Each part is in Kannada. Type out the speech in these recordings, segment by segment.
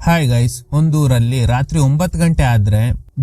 ಹಾಯ್ ಗೈಸ್, ಒಂದೂರಲ್ಲಿ ರಾತ್ರಿ 9 ಗಂಟೆ ಆದ್ರೆ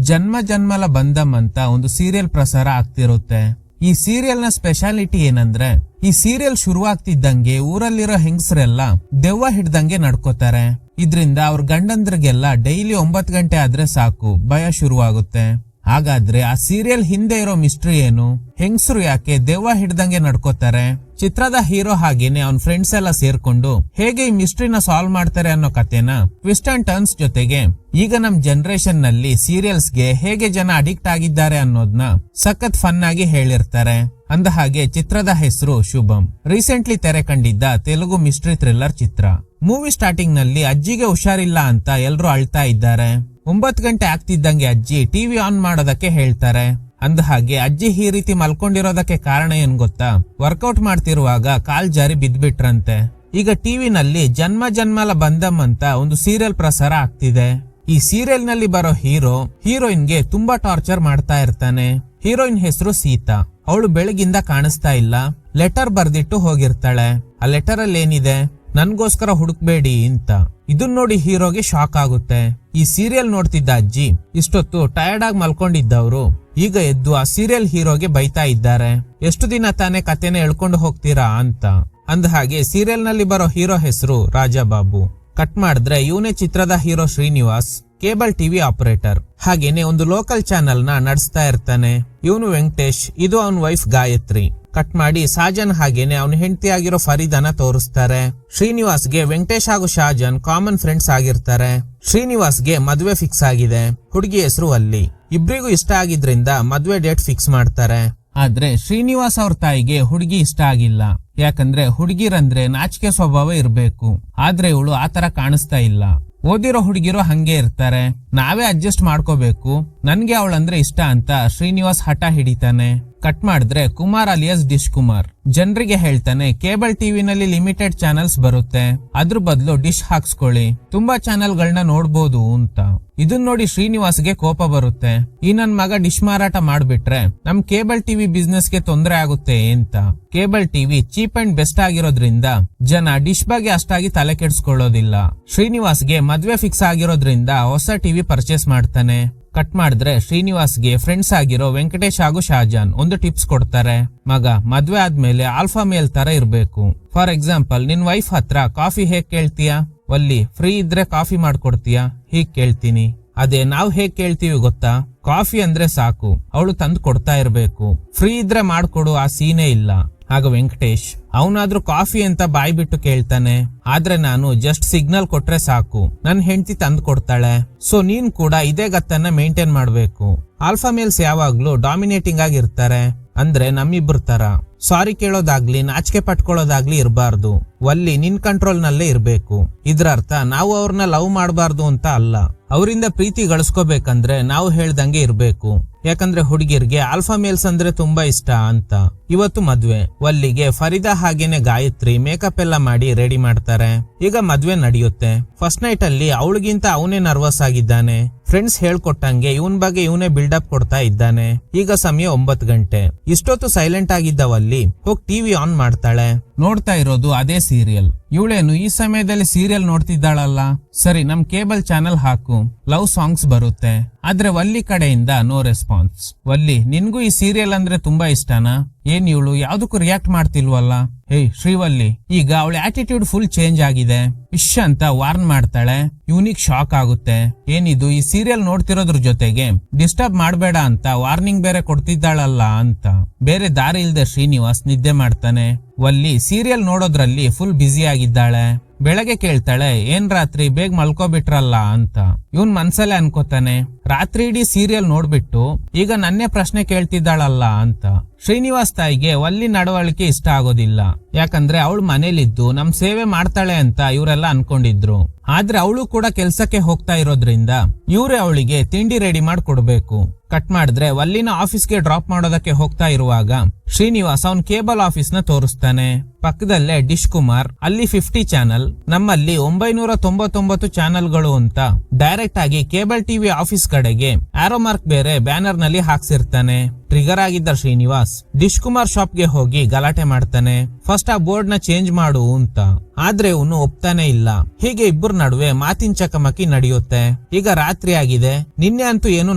ಜನ್ಮ ಜನ್ಮಲ ಬಂಧಂ ಅಂತ ಒಂದು ಸೀರಿಯಲ್ ಪ್ರಸಾರ ಆಗ್ತಿರುತ್ತೆ. ಈ ಸೀರಿಯಲ್ ನ ಸ್ಪೆಷಾಲಿಟಿ ಏನಂದ್ರೆ, ಈ ಸೀರಿಯಲ್ ಶುರುವಾಗ್ತಿದ್ದಂಗೆ ಊರಲ್ಲಿರೋ ಹೆಂಗಸರೆಲ್ಲ ದೆವ್ವ ಹಿಡ್ದಂಗೆ ನಡ್ಕೋತಾರೆ. ಇದ್ರಿಂದ ಅವ್ರ ಗಂಡಂದ್ರಿಗೆಲ್ಲ ಡೈಲಿ 9 ಗಂಟೆ ಆದ್ರೆ ಸಾಕು ಭಯ ಶುರುವಾಗುತ್ತೆ. ಹಾಗಾದ್ರೆ ಆ ಸೀರಿಯಲ್ ಹಿಂದೆ ಇರೋ ಮಿಸ್ಟ್ರಿ ಏನು? ಹೆಂಗಸರು ಯಾಕೆ ದೆವ್ವ ಹಿಡ್ದಂಗೆ ನಡ್ಕೋತಾರೆ? ಚಿತ್ರದ ಹೀರೋ ಹಾಗೇನೆ ಅವ್ನ ಫ್ರೆಂಡ್ಸ್ ಎಲ್ಲ ಸೇರ್ಕೊಂಡು ಹೇಗೆ ಈ ಮಿಸ್ಟ್ರಿನ ಸಾಲ್ವ್ ಮಾಡ್ತಾರೆ ಅನ್ನೋ ಕಥೆನ ಟ್ವಿಸ್ಟ್ ಅಂಡ್ ಟರ್ನ್ಸ್ ಜೊತೆಗೆ ಈಗ ನಮ್ ಜನರೇಷನ್ ನಲ್ಲಿ ಸೀರಿಯಲ್ಸ್ ಗೆ ಹೇಗೆ ಜನ ಅಡಿಕ್ಟ್ ಆಗಿದ್ದಾರೆ ಅನ್ನೋದನ್ನ ಸಖತ್ ಫನ್ ಆಗಿ ಹೇಳಿರ್ತಾರೆ. ಅಂದ ಹಾಗೆ ಚಿತ್ರದ ಹೆಸರು ಶುಭಂ. ರೀಸೆಂಟ್ಲಿ ತೆರೆ ಕಂಡಿದ್ದ ತೆಲುಗು ಮಿಸ್ಟ್ರಿ ಥ್ರಿಲ್ಲರ್ ಚಿತ್ರ. ಮೂವಿ ಸ್ಟಾರ್ಟಿಂಗ್ ನಲ್ಲಿ ಅಜ್ಜಿಗೆ ಹುಷಾರಿಲ್ಲ ಅಂತ ಎಲ್ರು ಅಳ್ತಾ ಇದ್ದಾರೆ. 9 ಗಂಟೆ ಆಗ್ತಿದ್ದಂಗೆ ಅಜ್ಜಿ ಟಿವಿ ಆನ್ ಮಾಡೋದಕ್ಕೆ ಹೇಳ್ತಾರೆ. ಅಂದ ಹಾಗೆ ಅಜ್ಜಿ ಈ ರೀತಿ ಮಲ್ಕೊಂಡಿರೋದಕ್ಕೆ ಕಾರಣ ಏನ್ ಗೊತ್ತಾ? ವರ್ಕೌಟ್ ಮಾಡ್ತಿರುವಾಗ ಕಾಲ್ ಜಾರಿ ಬಿದ್ಬಿಟ್ರಂತೆ. ಈಗ ಟಿವಿನಲ್ಲಿ ಜನ್ಮ ಜನ್ಮಲ ಬಂಧಂ ಅಂತ ಒಂದು ಸೀರಿಯಲ್ ಪ್ರಸಾರ ಆಗ್ತಿದೆ. ಈ ಸೀರಿಯಲ್ ನಲ್ಲಿ ಬರೋ ಹೀರೋಯಿನ್ ಗೆ ತುಂಬಾ ಟಾರ್ಚರ್ ಮಾಡ್ತಾ ಇರ್ತಾನೆ. ಹೀರೋಯಿನ್ ಹೆಸರು ಸೀತಾ. ಅವಳು ಬೆಳಗಿಂದ ಕಾಣಿಸ್ತಾ ಇಲ್ಲ. ಲೆಟರ್ ಬರ್ದಿಟ್ಟು ಹೋಗಿರ್ತಾಳೆ. ಆ ಲೆಟರ್ ಅಲ್ಲಿ ಏನಿದೆ, ನನ್ಗೋಸ್ಕರ ಹುಡುಕ್ಬೇಡಿ ಅಂತ. ಇದನ್ ನೋಡಿ ಹೀರೋಗೆ ಶಾಕ್ ಆಗುತ್ತೆ. ಈ ಸೀರಿಯಲ್ ನೋಡ್ತಿದ್ದ ಅಜ್ಜಿ ಇಷ್ಟೊತ್ತು ಟಯರ್ಡ್ ಆಗಿ ಮಲ್ಕೊಂಡಿದ್ದವ್ರು ಈಗ ಎದ್ದು ಆ ಸೀರಿಯಲ್ ಹೀರೋಗೆ ಬೈತಾ ಇದ್ದಾರೆ. ಎಷ್ಟು ದಿನ ತಾನೇ ಕಥೆನ ಎಳ್ಕೊಂಡು ಹೋಗ್ತೀರಾ ಅಂತ. ಅಂದ ಹಾಗೆ ಸೀರಿಯಲ್ ನಲ್ಲಿ ಬರೋ ಹೀರೋ ಹೆಸರು ರಾಜಾಬಾಬು. ಕಟ್ ಮಾಡಿದ್ರೆ ಇವನೇ ಚಿತ್ರದ hero Srinivas, cable TV operator. ಹಾಗೇನೆ ಒಂದು ಲೋಕಲ್ ಚಾನೆಲ್ ನ ನಡೆಸ್ತಾ ಇರ್ತಾನೆ. ಇವನು ವೆಂಕಟೇಶ್, ಇದು ಅವನ್ ವೈಫ್ ಗಾಯತ್ರಿ. ಕಟ್ ಮಾಡಿ ಸಾಜನ್ ಹಾಗೇನೆ ಅವನ ಹೆಂಡತಿ ಆಗಿರೋ ಫರೀದನ ತೋರಿಸ್ತಾರೆ. ಶ್ರೀನಿವಾಸ್ಗೆ ವೆಂಕಟೇಶ್ ಹಾಗೂ ಶಾಜನ್ ಕಾಮನ್ ಫ್ರೆಂಡ್ಸ್ ಆಗಿರ್ತಾರೆ. ಶ್ರೀನಿವಾಸ್ಗೆ ಮದ್ವೆ ಫಿಕ್ಸ್ ಆಗಿದೆ. ಹುಡುಗಿ ಹೆಸರು ಅಲ್ಲಿ. ಇಬ್ರಿಗೂ ಇಷ್ಟ ಆಗಿದ್ರಿಂದ ಮದ್ವೆ ಡೇಟ್ ಫಿಕ್ಸ್ ಮಾಡ್ತಾರೆ. ಆದ್ರೆ ಶ್ರೀನಿವಾಸ್ ಅವ್ರ ತಾಯಿಗೆ ಹುಡುಗಿ ಇಷ್ಟ ಆಗಿಲ್ಲ. ಯಾಕಂದ್ರೆ ಹುಡುಗಿರಂದ್ರೆ ನಾಚಿಕೆ ಸ್ವಭಾವ ಇರ್ಬೇಕು. ಆದ್ರೆ ಇವಳು ಆತರ ಕಾಣಿಸ್ತಾ ಇಲ್ಲ. ಓದಿರೋ ಹುಡುಗಿರೋ ಹಂಗೆ ಇರ್ತಾರೆ. ನಾವೇ ಅಡ್ಜಸ್ಟ್ ಮಾಡ್ಕೋಬೇಕು, ನನ್ಗೆ ಅವಳಂದ್ರೆ ಇಷ್ಟ ಅಂತ ಶ್ರೀನಿವಾಸ್ ಹಠ ಹಿಡಿತಾನೆ. ಕಟ್ ಮಾಡಿದ್ರೆ ಕುಮಾರ್ ಅಲಿಯಾಸ್ ಡಿಶ್ ಕುಮಾರ್ ಜನರಿಗೆ ಹೇಳ್ತಾನೆ, ಕೇಬಲ್ ಟಿವಿನಲ್ಲಿ ಲಿಮಿಟೆಡ್ ಚಾನೆಲ್ಸ್ ಬರುತ್ತೆ, ಅದ್ರ ಬದಲು ಡಿಶ್ ಹಾಕ್ಸ್ಕೊಳ್ಳಿ, ತುಂಬಾ ಚಾನೆಲ್ ಗಳನ್ನ ನೋಡ್ಬೋದು ಅಂತ. ಇದನ್ ನೋಡಿ ಶ್ರೀನಿವಾಸ್ಗೆ ಕೋಪ ಬರುತ್ತೆ. ಈ ನನ್ ಮಗ ಡಿಶ್ ಮಾರಾಟ ಮಾಡ್ಬಿಟ್ರೆ ನಮ್ ಕೇಬಲ್ ಟಿವಿ ಬಿಸ್ನೆಸ್ ಗೆ ತೊಂದರೆ ಆಗುತ್ತೆ ಅಂತ. Cable TV cheap and best ಆಗಿರೋದ್ರಿಂದ ಜನ ಡಿಶ್ ಬಗ್ಗೆ ಅಷ್ಟಾಗಿ ತಲೆ ಕೆಡ್ಸ್ಕೊಳ್ಳೋದಿಲ್ಲ. ಶ್ರೀನಿವಾಸ್ಗೆ ಮದ್ವೆ ಫಿಕ್ಸ್ ಆಗಿರೋದ್ರಿಂದ ಹೊಸ ಟಿವಿ ಪರ್ಚೇಸ್ ಮಾಡ್ತಾನೆ. ಕಟ್ ಮಾಡಿದ್ರೆ ಶ್ರೀನಿವಾಸ್ಗೆ ಫ್ರೆಂಡ್ಸ್ ಆಗಿರೋ ವೆಂಕಟೇಶ್ ಹಾಗೂ ಶಾಜಾನ್ ಒಂದು ಟಿಪ್ಸ್ ಕೊಡ್ತಾರೆ. ಮಗ, ಮದ್ವೆ ಆದ್ಮೇಲೆ ಆಲ್ಫಾ ಮೇಲ್ ತರ ಇರ್ಬೇಕು. ಫಾರ್ ಎಕ್ಸಾಂಪಲ್, ನಿನ್ ವೈಫ್ ಹತ್ರ ಕಾಫಿ ಹೇಗ್ ಕೇಳ್ತೀಯಾ? ಒಲ್ಲಿ ಫ್ರೀ ಇದ್ರೆ ಕಾಫಿ ಮಾಡ್ಕೊಡ್ತೀಯಾ? ಹೀಗ್ ಕೇಳ್ತೀನಿ. ಅದೇ ನಾವ್ ಹೇಗ್ ಕೇಳ್ತೀವಿ ಗೊತ್ತಾ? ಕಾಫಿ ಅಂದ್ರೆ ಸಾಕು, ಅವಳು ತಂದು ಕೊಡ್ತಾ ಇರ್ಬೇಕು. ಫ್ರೀ ಇದ್ರೆ ಮಾಡ್ಕೊಡು, ಆ ಸೀನೇ ಇಲ್ಲ. ಆಗ ವೆಂಕಟೇಶ್, ಅವನಾದ್ರೂ ಕಾಫಿ ಅಂತ ಬಾಯ್ ಬಿಟ್ಟು ಕೇಳ್ತಾನೆ. ಆದ್ರೆ ನಾನು ಜಸ್ಟ್ ಸಿಗ್ನಲ್ ಕೊಟ್ರೆ ಸಾಕು, ನನ್ ಹೆಂಡತಿ ತಂದು ಕೊಡ್ತಾಳೆ. ಸೊ ನೀನ್ ಕೂಡ ಇದೇ ಗತ್ತನ್ನ ಮೇಂಟೈನ್ ಮಾಡ್ಬೇಕು. ಆಲ್ಫಾ ಮೇಲ್ಸ್ ಯಾವಾಗ್ಲೂ ಡಾಮಿನೇಟಿಂಗ್ ಆಗಿರ್ತಾರೆ. ಅಂದ್ರೆ ನಮ್ಮಿಬ್ರ ತರ ಸಾರಿ ಕೇಳೋದಾಗ್ಲಿ ನಾಚಿಕೆ ಪಟ್ಕೊಳ್ಳೋದಾಗ್ಲಿ ಇರಬಾರ್ದು. ಒಲ್ಲಿ ನಿನ್ ಕಂಟ್ರೋಲ್ ನಲ್ಲೇ ಇರ್ಬೇಕು. ಇದ್ರ ಅರ್ಥ ನಾವು ಅವ್ರನ್ನ ಲವ್ ಮಾಡಬಾರ್ದು ಅಂತ ಅಲ್ಲ. ಅವರಿಂದ ಪ್ರೀತಿ ಗಳಿಸ್ಕೋಬೇಕಂದ್ರೆ ನಾವು ಹೇಳ್ದಂಗೆ ಇರ್ಬೇಕು. ಯಾಕಂದ್ರೆ ಹುಡುಗಿರ್ಗೆ ಆಲ್ಫಾ ಮೇಲ್ಸ್ ಅಂದ್ರೆ ತುಂಬಾ ಇಷ್ಟ ಅಂತ. ಇವತ್ತು ಮದ್ವೆ. ಒಲ್ಲಿಗೆ ಫರೀದಾ ಹಾಗೇನೆ ಗಾಯತ್ರಿ ಮೇಕಪ್ ಎಲ್ಲ ಮಾಡಿ ರೆಡಿ ಮಾಡ್ತಾರೆ. ಈಗ ಮದ್ವೆ ನಡೆಯುತ್ತೆ. ಫಸ್ಟ್ ನೈಟ್ ಅಲ್ಲಿ ಅವಳಿಗಿಂತ ಅವನೇ ನರ್ವಸ್ ಆಗಿದ್ದಾನೆ. ಫ್ರೆಂಡ್ಸ್ ಹೇಳ್ಕೊಟ್ಟಂಗೆ ಇವನ್ ಬಗ್ಗೆ ಇವನೇ ಬಿಲ್ಡಪ್ ಕೊಡ್ತಾ ಇದ್ದಾನೆ. ಈಗ ಸಮಯ 9 ಗಂಟೆ. ಇಷ್ಟೊತ್ತು ಸೈಲೆಂಟ್ ಆಗಿದ್ದವಲ್ಲಿ ಹೋಗಿ ಟಿವಿ ಆನ್ ಮಾಡ್ತಾಳೆ. ನೋಡ್ತಾ ಇರೋದು ಅದೇ ಸೀರಿಯಲ್. ಇವಳೇನು ಈ ಸಮಯದಲ್ಲಿ ಸೀರಿಯಲ್ ನೋಡ್ತಿದ್ದಾಳಲ್ಲ, ಸರಿ ನಮ್ ಕೇಬಲ್ ಚಾನೆಲ್ ಹಾಕು, ಲವ್ ಸಾಂಗ್ಸ್ ಬರುತ್ತೆ. ಆದ್ರೆ ವಲ್ಲಿ ಕಡೆಯಿಂದ ನೋ ರೆಸ್ಪಾನ್ಸ್. ವಲ್ಲಿ, ನಿನ್ಗೂ ಈ ಸೀರಿಯಲ್ ಅಂದ್ರೆ ತುಂಬಾ ಇಷ್ಟನಾ? ಏನ್ ಇವಳು ಯಾವ್ದಕ್ಕೂ ರಿಯಾಕ್ಟ್ ಮಾಡ್ತಿಲ್ವಲ್ಲ? ಹೇಯ್ ಶ್ರೀವಲ್ಲಿ, ಈಗ ಅವಳ ಆಟಿಟ್ಯೂಡ್ ಫುಲ್ ಚೇಂಜ್ ಆಗಿದೆ. ಇಶ್ ಅಂತ ವಾರ್ನ್ ಮಾಡ್ತಾಳೆ. ಇವನಿಗ್ ಶಾಕ್ ಆಗುತ್ತೆ. ಏನಿದು, ಈ ಸೀರಿಯಲ್ ನೋಡ್ತಿರೋದ್ರ ಜೊತೆಗೆ ಡಿಸ್ಟರ್ಬ್ ಮಾಡ್ಬೇಡ ಅಂತ ವಾರ್ನಿಂಗ್ ಬೇರೆ ಕೊಡ್ತಿದ್ದಾಳಲ್ಲ ಅಂತ. ಬೇರೆ ದಾರಿ ಇಲ್ದೆ ಶ್ರೀನಿವಾಸ್ ನಿದ್ದೆ ಮಾಡ್ತಾನೆ. ವಲ್ಲಿ ಸೀರಿಯಲ್ ನೋಡೋದ್ರಲ್ಲಿ ಫುಲ್ ಬ್ಯುಸಿ ಆಗಿದ್ದಾಳೆ. ಬೆಳಗ್ಗೆ ಕೇಳ್ತಾಳೆ, ಏನ್ ರಾತ್ರಿ ಬೇಗ ಮಲ್ಕೋಬಿಟ್ರಲ್ಲ ಅಂತ. ಇವನ್ ಮನ್ಸಲ್ಲೇ ಅನ್ಕೋತಾನೆ, ರಾತ್ರಿ ಇಡೀ ಸೀರಿಯಲ್ ನೋಡ್ಬಿಟ್ಟು ಈಗ ನನ್ನೇ ಪ್ರಶ್ನೆ ಕೇಳ್ತಿದ್ದಾಳಲ್ಲ ಅಂತ. ಶ್ರೀನಿವಾಸ್ ತಾಯಿಗೆ ವಲ್ಲಿ ನಡವಳಿಕೆ ಇಷ್ಟ ಆಗೋದಿಲ್ಲ. ಯಾಕಂದ್ರೆ ಅವಳು ಮನೇಲಿದ್ದು ನಮ್ ಸೇವೆ ಮಾಡ್ತಾಳೆ ಅಂತ ಇವರೆಲ್ಲ ಅನ್ಕೊಂಡಿದ್ರು. ಆದ್ರೆ ಅವಳು ಕೂಡ ಕೆಲ್ಸಕ್ಕೆ ಹೋಗ್ತಾ ಇರೋದ್ರಿಂದ ಇವ್ರೆ ಅವಳಿಗೆ ತಿಂಡಿ ರೆಡಿ ಮಾಡ್ಕೊಡ್ಬೇಕು. ಕಟ್ ಮಾಡಿದ್ರೆ ವಲ್ಲಿನ ಆಫೀಸ್ಗೆ ಡ್ರಾಪ್ ಮಾಡೋದಕ್ಕೆ ಹೋಗ್ತಾ ಇರುವಾಗ ಶ್ರೀನಿವಾಸ್ ಅವನ್ ಕೇಬಲ್ ಆಫೀಸ್ ನ ತೋರಿಸ್ತಾನೆ. ಪಕ್ಕದಲ್ಲೇ ಡಿಶ್ ಕುಮಾರ್, ಅಲ್ಲಿ 50 ಚಾನಲ್, ನಮ್ಮಲ್ಲಿ 999 ಚಾನಲ್ಗಳು ಅಂತ ಡೈರೆಕ್ಟ್ ಆಗಿ ಕೇಬಲ್ ಟಿವಿ ಆಫೀಸ್ ಕಡೆಗೆ ಆರೋ ಮಾರ್ಕ್ ಬೇರೆ ಬ್ಯಾನರ್ ನಲ್ಲಿ ಹಾಕ್ಸಿರ್ತಾನೆ. ಟ್ರಿಗರ್ ಆಗಿದ್ದ ಶ್ರೀನಿವಾಸ್ ಡಿಶ್ ಕುಮಾರ್ ಶಾಪ್ಗೆ ಹೋಗಿ ಗಲಾಟೆ ಮಾಡ್ತಾನೆ. ಫಸ್ಟ್ ಆ ಬೋರ್ಡ್ ನ ಚೇಂಜ್ ಮಾಡು ಅಂತ. ಆದ್ರೆ ಇವನು ಒಪ್ತಾನೆ ಇಲ್ಲ. ಹೀಗೆ ಇಬ್ಬರ ನಡುವೆ ಮಾತಿನ ಚಕಮಕಿ ನಡೆಯುತ್ತೆ. ಈಗ ರಾತ್ರಿ ಆಗಿದೆ. ನಿನ್ನೆ ಅಂತೂ ಏನು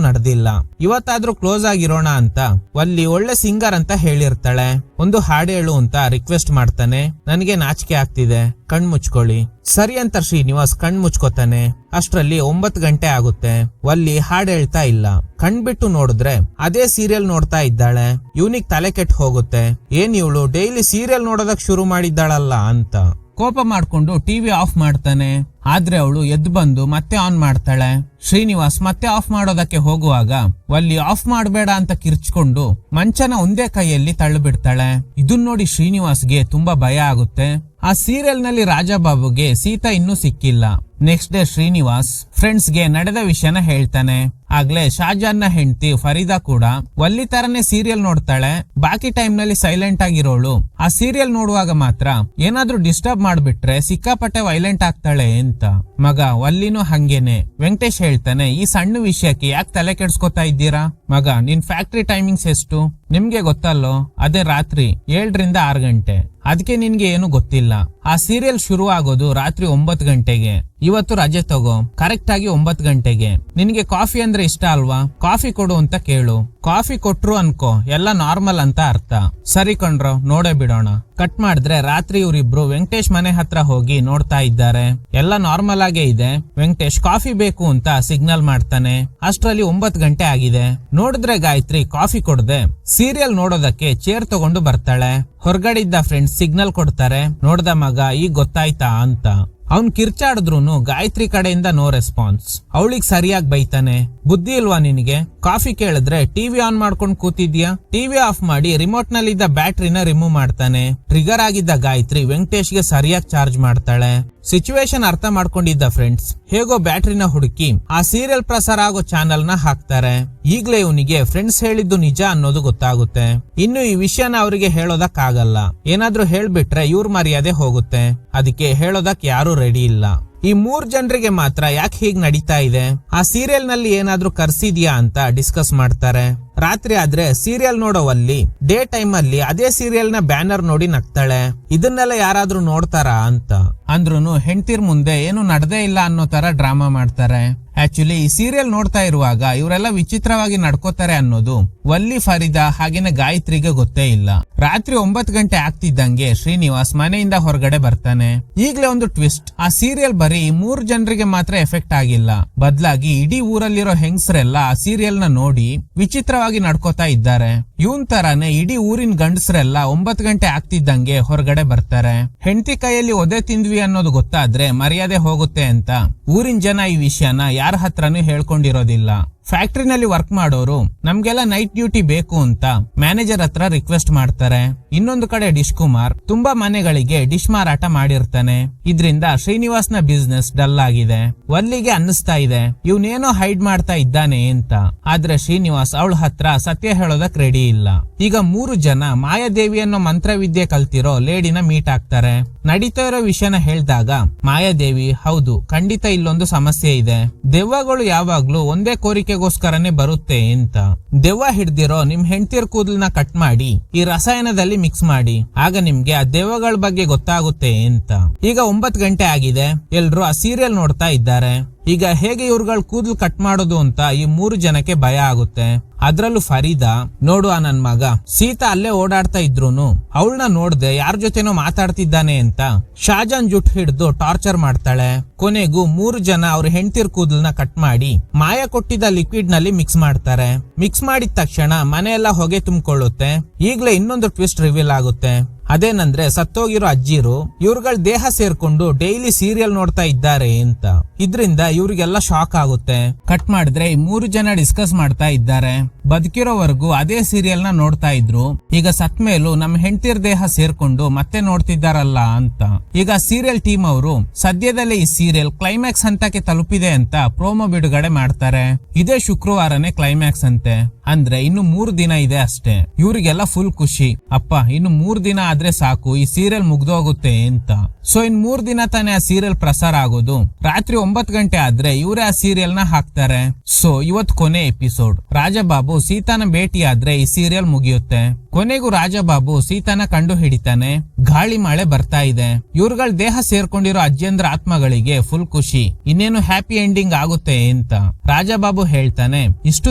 ನಡೆದಿಲ್ಲ. ಇವತ್ತಾದ್ರೂ ಕ್ಲೋಸ್ ಆಗಿರೋಣ ಅಂತ ವಲ್ಲಿ ಒಳ್ಳೆ ಸಿಂಗರ್ ಅಂತ ಹೇಳಿರ್ತಾಳೆ. ಒಂದು ಹಾಡು ಹೇಳು ಅಂತ ರಿಕ್ವೆಸ್ಟ್ ಮಾಡ್ತಾನೆ. ನನಗೆ ನಾಚಿಕೆ ಆಗ್ತಿದೆ, ಕಣ್ ಮುಚ್ಕೊಳ್ಳಿ. ಸರಿ ಅಂತ ಶ್ರೀನಿವಾಸ್ ಕಣ್ ಮುಚ್ಕೋತಾನೆ. ಅಷ್ಟ್ರಲ್ಲಿ 9 ಗಂಟೆ ಆಗುತ್ತೆ. ವಲ್ಲಿ ಹಾಡು ಹೇಳ್ತಾ ಇಲ್ಲ. ಕಣ್ಬಿಟ್ಟು ನೋಡಿದ್ರೆ ಅದೇ ಸೀರಿಯಲ್ ನೋಡ್ತಾ ಇದ್ದಾಳೆ. ಇವನಿಗ್ ತಲೆ ಕೆಟ್ಟು ಹೋಗುತ್ತೆ. ಏನ್ ಇವಳು ಡೈಲಿ ಸೀರಿಯಲ್ ನೋಡೋದಕ್ ಶುರು ಮಾಡಿದ್ದಾಳಲ್ಲ ಅಂತ ಕೋಪ ಮಾಡ್ಕೊಂಡು ಟಿವಿ ಆಫ್ ಮಾಡ್ತಾನೆ. ಆದ್ರೆ ಅವಳು ಎದ್ದು ಬಂದು ಮತ್ತೆ ಆನ್ ಮಾಡ್ತಾಳೆ. ಶ್ರೀನಿವಾಸ್ ಮತ್ತೆ ಆಫ್ ಮಾಡೋದಕ್ಕೆ ಹೋಗುವಾಗ ವಲ್ಲಿ ಆಫ್ ಮಾಡಬೇಡ ಅಂತ ಕಿರ್ಚ್ಕೊಂಡು ಮಂಚನ ಒಂದೇ ಕೈಯಲ್ಲಿ ತಳ್ಳಿಬಿಡ್ತಾಳೆ. ಇದನ್ ನೋಡಿ ಶ್ರೀನಿವಾಸ್ಗೆ ತುಂಬಾ ಭಯ ಆಗುತ್ತೆ. ಆ ಸೀರಿಯಲ್ ನಲ್ಲಿ ರಾಜಾಬಾಬುಗೆ ಸೀತಾ ಇನ್ನೂ ಸಿಕ್ಕಿಲ್ಲ. ನೆಕ್ಸ್ಟ್ ಡೇ ಶ್ರೀನಿವಾಸ್ ಫ್ರೆಂಡ್ಸ್ ಗೆ ನಡೆದ ವಿಷಯನ ಹೇಳ್ತಾನೆ. ಆಗ್ಲೇ ಶಾಜಾನ್ ನ ಹೆಂಡತಿ ಫರೀದಾ ಕೂಡ ವಲ್ಲಿ ತರನೇ ಸೀರಿಯಲ್ ನೋಡ್ತಾಳೆ. ಬಾಕಿ ಟೈಮ್ ನಲ್ಲಿ ಸೈಲೆಂಟ್ ಆಗಿರೋಳು ಆ ಸೀರಿಯಲ್ ನೋಡುವಾಗ ಮಾತ್ರ ಏನಾದ್ರೂ ಡಿಸ್ಟರ್ಬ್ ಮಾಡ್ಬಿಟ್ರೆ ಸಿಕ್ಕಾಪಟ್ಟೆ ವೈಲೆಂಟ್ ಆಗ್ತಾಳೆ ಅಂತ. ಮಗ ವಲ್ಲಿನೂ ಹಂಗೇನೆ. ವೆಂಕಟೇಶ್ ಹೇಳ್ತಾನೆ, ಈ ಸಣ್ಣ ವಿಷಯಕ್ಕೆ ಯಾಕೆ ತಲೆ ಕೆಡ್ಸ್ಕೊತಾ ಇದ್ದೀರಾ? ಮಗ ನಿನ್ ಫ್ಯಾಕ್ಟ್ರಿ ಟೈಮಿಂಗ್ಸ್ ಎಷ್ಟು ನಿಮ್ಗೆ ಗೊತ್ತಲ್ಲೋ? ಅದೇ ರಾತ್ರಿ 7 ರಿಂದ 6 ಗಂಟೆ. ಅದಕ್ಕೆ ನಿನ್ಗೆ ಏನು ಗೊತ್ತಿಲ್ಲ. ಆ ಸೀರಿಯಲ್ ಶುರು ಆಗೋದು ರಾತ್ರಿ 9 ಗಂಟೆಗೆ. ಇವತ್ತು ರಜೆ ತಗೋ, ಕರೆಕ್ಟ್ ಆಗಿ 9 ಗಂಟೆಗೆ. ನಿನ್ಗೆ ಕಾಫಿ ಅಂದ್ರೆ ಇಷ್ಟ ಅಲ್ವಾ? ಕಾಫಿ ಕೊಡು ಅಂತ ಕೇಳು. ಕಾಫಿ ಕೊಟ್ರು ಅನ್ಕೋ ಎಲ್ಲ ನಾರ್ಮಲ್ ಅಂತ ಅರ್ಥ. ಸರಿ ಕಣ್ರೋ, ನೋಡೇ ಬಿಡೋಣ. ಕಟ್ ಮಾಡಿದ್ರೆ ರಾತ್ರಿ ಇವರಿಬ್ರು ವೆಂಕಟೇಶ್ ಮನೆ ಹತ್ರ ಹೋಗಿ ನೋಡ್ತಾ ಇದ್ದಾರೆ. ಎಲ್ಲ ನಾರ್ಮಲ್ ಆಗೇ ಇದೆ. ವೆಂಕಟೇಶ್ ಕಾಫಿ ಬೇಕು ಅಂತ ಸಿಗ್ನಲ್ ಮಾಡ್ತಾನೆ. ಅಷ್ಟ್ರಲ್ಲಿ 9 ಗಂಟೆ ಆಗಿದೆ. ನೋಡಿದ್ರೆ ಗಾಯತ್ರಿ ಕಾಫಿ ಕೊಡದೆ ಸೀರಿಯಲ್ ನೋಡೋದಕ್ಕೆ ಚೇರ್ ತಗೊಂಡು ಬರ್ತಾಳೆ. ಹೊರಗಡೆ ಇದ್ದ ಫ್ರೆಂಡ್ಸ್ ಸಿಗ್ನಲ್ ಕೊಡ್ತಾರೆ. ನೋಡ್ದ ಮಗ ಈಗ ಗೊತ್ತಾಯ್ತಾ ಅಂತ. ಅವ್ನ್ ಕಿರ್ಚಾಡಿದ್ರುನು ಗಾಯತ್ರಿ ಕಡೆಯಿಂದ ನೋ ರೆಸ್ಪಾನ್ಸ್. ಅವಳಿಗೆ ಸರಿಯಾಗಿ ಬೈತಾನೆ. ಬುದ್ಧಿ ಇಲ್ವಾ ನಿನಗೆ? ಕಾಫಿ ಕೇಳಿದ್ರೆ ಟಿವಿ ಆನ್ ಮಾಡ್ಕೊಂಡ್ ಕೂತಿದ್ಯಾ? ಟಿವಿ ಆಫ್ ಮಾಡಿ ರಿಮೋಟ್ ನಲ್ಲಿದ್ದ ಬ್ಯಾಟ್ರಿನ ರಿಮೂವ್ ಮಾಡ್ತಾನೆ. ಟ್ರಿಗರ್ ಆಗಿದ್ದ ಗಾಯತ್ರಿ ವೆಂಕಟೇಶ್ಗೆ ಸರಿಯಾಗಿ ಚಾರ್ಜ್ ಮಾಡ್ತಾಳೆ. ಸಿಚುವೇಶನ್ ಅರ್ಥ ಮಾಡ್ಕೊಂಡಿದ್ದ ಫ್ರೆಂಡ್ಸ್ ಹೇಗೋ ಬ್ಯಾಟ್ರಿನ ಹುಡುಕಿ ಆ ಸೀರಿಯಲ್ ಪ್ರಸಾರ ಆಗೋ ಚಾನೆಲ್ ನ ಹಾಕ್ತಾರೆ. ಈಗ್ಲೇ ಇವನಿಗೆ ಫ್ರೆಂಡ್ಸ್ ಹೇಳಿದ್ದು ನಿಜ ಅನ್ನೋದು ಗೊತ್ತಾಗುತ್ತೆ. ಇನ್ನು ಈ ವಿಷಯನ ಅವರಿಗೆ ಹೇಳೋದಕ್ಕಾಗಲ್ಲ. ಏನಾದ್ರೂ ಹೇಳ್ಬಿಟ್ರೆ ಇವ್ರ ಮರ್ಯಾದೆ ಹೋಗುತ್ತೆ. ಅದಕ್ಕೆ ಹೇಳೋದಕ್ ಯಾರು ರೆಡಿ ಇಲ್ಲ. ಈ 3 ಜನರಿಗೆ ಮಾತ್ರ ಯಾಕೆ ಹೀಗ್ ನಡೀತಾ ಇದೆ? ಆ ಸೀರಿಯಲ್ ನಲ್ಲಿ ಏನಾದ್ರೂ ಕರ್ಸಿದ್ಯಾ ಅಂತ ಡಿಸ್ಕಸ್ ಮಾಡ್ತಾರೆ. ರಾತ್ರಿ ಆದ್ರೆ ಸೀರಿಯಲ್ ನೋಡೋವಲ್ಲಿ ಡೇ ಟೈಮ್ ಅಲ್ಲಿ ಅದೇ ಸೀರಿಯಲ್ ನ ಬ್ಯಾನರ್ ನೋಡಿ ನಗ್ತಾಳೆ. ಇದನ್ನೆಲ್ಲ ಯಾರಾದ್ರೂ ನೋಡ್ತಾರಾ ಅಂತ ಅಂದ್ರೂನು ಹೆಂಡ್ತಿರ್ ಮುಂದೆ ಏನು ನಡೆದೇ ಇಲ್ಲ ಅನ್ನೋ ತರ ಡ್ರಾಮಾ ಮಾಡ್ತಾರೆ. ಆಕ್ಚುಲಿ ಈ ಸೀರಿಯಲ್ ನೋಡ್ತಾ ಇರುವಾಗ ಇವರೆಲ್ಲ ವಿಚಿತ್ರವಾಗಿ ನಡ್ಕೋತಾರೆ ಅನ್ನೋದು ವಲ್ಲಿ, ಫರೀದಾ ಹಾಗೇನೆ ಗಾಯತ್ರಿಗೆ ಗೊತ್ತೇ ಇಲ್ಲ. ರಾತ್ರಿ 9 ಗಂಟೆ ಆಗ್ತಿದ್ದಂಗೆ ಶ್ರೀನಿವಾಸ್ ಮನೆಯಿಂದ ಹೊರಗಡೆ ಬರ್ತಾನೆ. ಈಗ್ಲೇ ಒಂದು ಟ್ವಿಸ್ಟ್. ಆ ಸೀರಿಯಲ್ ಬರೀ 3 ಜನರಿಗೆ ಮಾತ್ರ ಎಫೆಕ್ಟ್ ಆಗಿಲ್ಲ. ಬದಲಾಗಿ ಇಡೀ ಊರಲ್ಲಿರೋ ಹೆಂಗಸರೆಲ್ಲ ಆ ಸೀರಿಯಲ್ ನ ನೋಡಿ ವಿಚಿತ್ರವಾಗಿ ನಡ್ಕೋತಾ ಇದ್ದಾರೆ. ಇವನ್ ತರಾನೇ ಇಡೀ ಊರಿನ ಗಂಡಸರೆಲ್ಲ 9 ಗಂಟೆ ಆಗ್ತಿದ್ದಂಗೆ ಹೊರಗಡೆ ಬರ್ತಾರೆ. ಹೆಂಡತಿ ಕೈಯಲ್ಲಿ ಒದೆ ತಿಂದ್ವಿ ಅನ್ನೋದು ಗೊತ್ತಾದ್ರೆ ಮರ್ಯಾದೆ ಹೋಗುತ್ತೆ ಅಂತ ಊರಿನ ಜನ ಈ ವಿಷಯನ ಯಾರ ಹತ್ರನೂ ಹೇಳ್ಕೊಂಡಿರೋದಿಲ್ಲ. ಫ್ಯಾಕ್ಟ್ರಿನಲ್ಲಿ ವರ್ಕ್ ಮಾಡೋರು ನಮ್ಗೆಲ್ಲ ನೈಟ್ ಡ್ಯೂಟಿ ಬೇಕು ಅಂತ ಮ್ಯಾನೇಜರ್ ಹತ್ರ ರಿಕ್ವೆಸ್ಟ್ ಮಾಡ್ತಾರೆ. ಇನ್ನೊಂದು ಕಡೆ ಡಿಶ್ ಕುಮಾರ್ ತುಂಬಾ ಮನೆಗಳಿಗೆ ಡಿಶ್ ಮಾರಾಟ ಮಾಡಿರ್ತಾನೆ. ಇದ್ರಿಂದ ಶ್ರೀನಿವಾಸ್ ನ ಬಿಸ್ನೆಸ್ ಡಲ್ ಆಗಿದೆ. ವಲ್ಲಿಗೆ ಅನ್ನಿಸ್ತಾ ಇದೆ ಇವನೇನೋ ಹೈಡ್ ಮಾಡ್ತಾ ಇದ್ದಾನೆ ಅಂತ. ಆದ್ರೆ ಶ್ರೀನಿವಾಸ್ ಅವಳ ಹತ್ರ ಸತ್ಯ ಹೇಳೋದಕ್ ರೆಡಿ ಇಲ್ಲ. ಈಗ 3 ಜನ ಮಾಯಾದೇವಿ ಅನ್ನೋ ಮಂತ್ರವಿದ್ಯೆ ಕಲ್ತಿರೋ ಲೇಡಿನ ಮೀಟ್ ಆಗ್ತಾರೆ. ನಡೀತಾ ಇರೋ ವಿಷಯನ ಹೇಳ್ದಾಗ ಮಾಯಾದೇವಿ, ಹೌದು ಖಂಡಿತ ಇಲ್ಲೊಂದು ಸಮಸ್ಯೆ ಇದೆ. ದೆವ್ವಗಳು ಯಾವಾಗ್ಲೂ ಒಂದೇ ಕೋರಿಕೆಗೋಸ್ಕರನೇ ಬರುತ್ತೆ ಅಂತ. ದೆವ್ವ ಹಿಡ್ದಿರೋ ನಿಮ್ ಹೆಂಡತಿರ್ ಕೂದಲನ್ನ ಕಟ್ ಮಾಡಿ ಈ ರಸಾಯನದಲ್ಲಿ ಮಿಕ್ಸ್ ಮಾಡಿ, ಆಗ ನಿಮ್ಗೆ ಆ ದೆವ್ವಗಳ ಬಗ್ಗೆ ಗೊತ್ತಾಗುತ್ತೆ ಅಂತ. ಈಗ 9 ಗಂಟೆ ಆಗಿದೆ. ಎಲ್ರು ಆ ಸೀರಿಯಲ್ ನೋಡ್ತಾ ಇದ್ದಾರೆ. ಈಗ ಹೇಗೆ ಇವ್ರುಗಳ ಕೂದಲು ಕಟ್ ಮಾಡೋದು ಅಂತ ಈ 3 ಜನಕ್ಕೆ ಭಯ ಆಗುತ್ತೆ. ಅದ್ರಲ್ಲೂ ಫರೀದಾ, ನೋಡು ಆ ನನ್ ಮಗ ಸೀತಾ ಅಲ್ಲೇ ಓಡಾಡ್ತಾ ಇದ್ರೂನು ಅವಳನ್ನ ನೋಡ್ದೆ ಯಾರ ಜೊತೆನೋ ಮಾತಾಡ್ತಿದ್ದಾನೆ ಅಂತ ಶಾಜಾನ್ ಜುಟ್ ಹಿಡಿದು ಟಾರ್ಚರ್ ಮಾಡ್ತಾಳೆ. ಕೊನೆಗೂ 3 ಜನ ಅವ್ರ ಹೆಂಡತಿರ್ ಕೂದಲನ್ನ ಕಟ್ ಮಾಡಿ ಮಾಯ ಕೊಟ್ಟಿದ್ದ ಲಿಕ್ವಿಡ್ ನಲ್ಲಿ ಮಿಕ್ಸ್ ಮಾಡ್ತಾರೆ. ಮಿಕ್ಸ್ ಮಾಡಿದ ತಕ್ಷಣ ಮನೆಯೆಲ್ಲ ಹೊಗೆ ತುಂಬಿಕೊಳ್ಳುತ್ತೆ. ಈಗ್ಲೇ ಇನ್ನೊಂದು ಟ್ವಿಸ್ಟ್ ರಿವೀಲ್ ಆಗುತ್ತೆ. ಅದೇನಂದ್ರೆ ಸತ್ತೋಗಿರೋ ಅಜ್ಜಿರು ಇವ್ರುಗಳ ದೇಹ ಸೇರ್ಕೊಂಡು ಡೈಲಿ ಸೀರಿಯಲ್ ನೋಡ್ತಾ ಇದ್ದಾರೆ ಅಂತ. ಇದ್ರಿಂದ ಇವ್ರಿಗೆಲ್ಲ ಶಾಕ್ ಆಗುತ್ತೆ. ಕಟ್ ಮಾಡಿದ್ರೆ ಈ 3 ಜನ ಡಿಸ್ಕಸ್ ಮಾಡ್ತಾ ಇದ್ದಾರೆ. ಬದುಕಿರೋವರೆಗೂ ಅದೇ ಸೀರಿಯಲ್ ನ ನೋಡ್ತಾ ಇದ್ರು. ಈಗ ಸತ್ ಮೇಲೂ ನಮ್ ಹೆಂಡತಿರ್ ದೇಹ ಸೇರ್ಕೊಂಡು ಮತ್ತೆ ನೋಡ್ತಿದ್ದಾರಲ್ಲ ಅಂತ. ಈಗ ಸೀರಿಯಲ್ ಟೀಮ್ ಅವರು ಸದ್ಯದಲ್ಲೇ ಈ ಸೀರಿಯಲ್ ಕ್ಲೈಮ್ಯಾಕ್ಸ್ ಹಂತಕ್ಕೆ ತಲುಪಿದೆ ಅಂತ ಪ್ರೋಮೋ ಬಿಡುಗಡೆ ಮಾಡ್ತಾರೆ. ಇದೇ ಶುಕ್ರವಾರನೇ ಕ್ಲೈಮ್ಯಾಕ್ಸ್ ಅಂತೆ. ಅಂದ್ರೆ ಇನ್ನು 3 ದಿನ ಇದೆ ಅಷ್ಟೇ. ಇವ್ರಿಗೆಲ್ಲ ಫುಲ್ ಖುಷಿ. ಅಪ್ಪ ಇನ್ನು 3 ದಿನ ಆದ್ರೆ ಸಾಕು, ಈ ಸೀರಿಯಲ್ ಮುಗ್ದೋಗುತ್ತೆ ಅಂತ. ಸೊ ಇನ್ 3 ದಿನ ತಾನೇ ಆ ಸೀರಿಯಲ್ ಪ್ರಸಾರ ಆಗೋದು. ರಾತ್ರಿ 9 ಗಂಟೆ ಆದ್ರೆ ಇವರೇ ಆ ಸೀರಿಯಲ್ ನ ಹಾಕ್ತಾರೆ. ಸೊ ಇವತ್ ಕೊನೆ ಎಪಿಸೋಡ್. ರಾಜಬಾಬು ಸೀತಾನ ಭೇಟಿ ಆದ್ರೆ ಈ ಸೀರಿಯಲ್ ಮುಗಿಯುತ್ತೆ. ಕೊನೆಗೂ ರಾಜಬಾಬು ಸೀತಾನ ಕಂಡು ಹಿಡಿತಾನೆ. ಗಾಳಿ ಮಳೆ ಬರ್ತಾ ಇದೆ. ಇವ್ರಗಳ ದೇಹ ಸೇರ್ಕೊಂಡಿರೋ ಅಜ್ಜಿಯಂದ್ರ ಆತ್ಮಗಳಿಗೆ ಫುಲ್ ಖುಷಿ. ಇನ್ನೇನು ಹ್ಯಾಪಿ ಎಂಡಿಂಗ್ ಆಗುತ್ತೆ ಅಂತ ರಾಜಬಾಬು ಹೇಳ್ತಾನೆ. ಇಷ್ಟು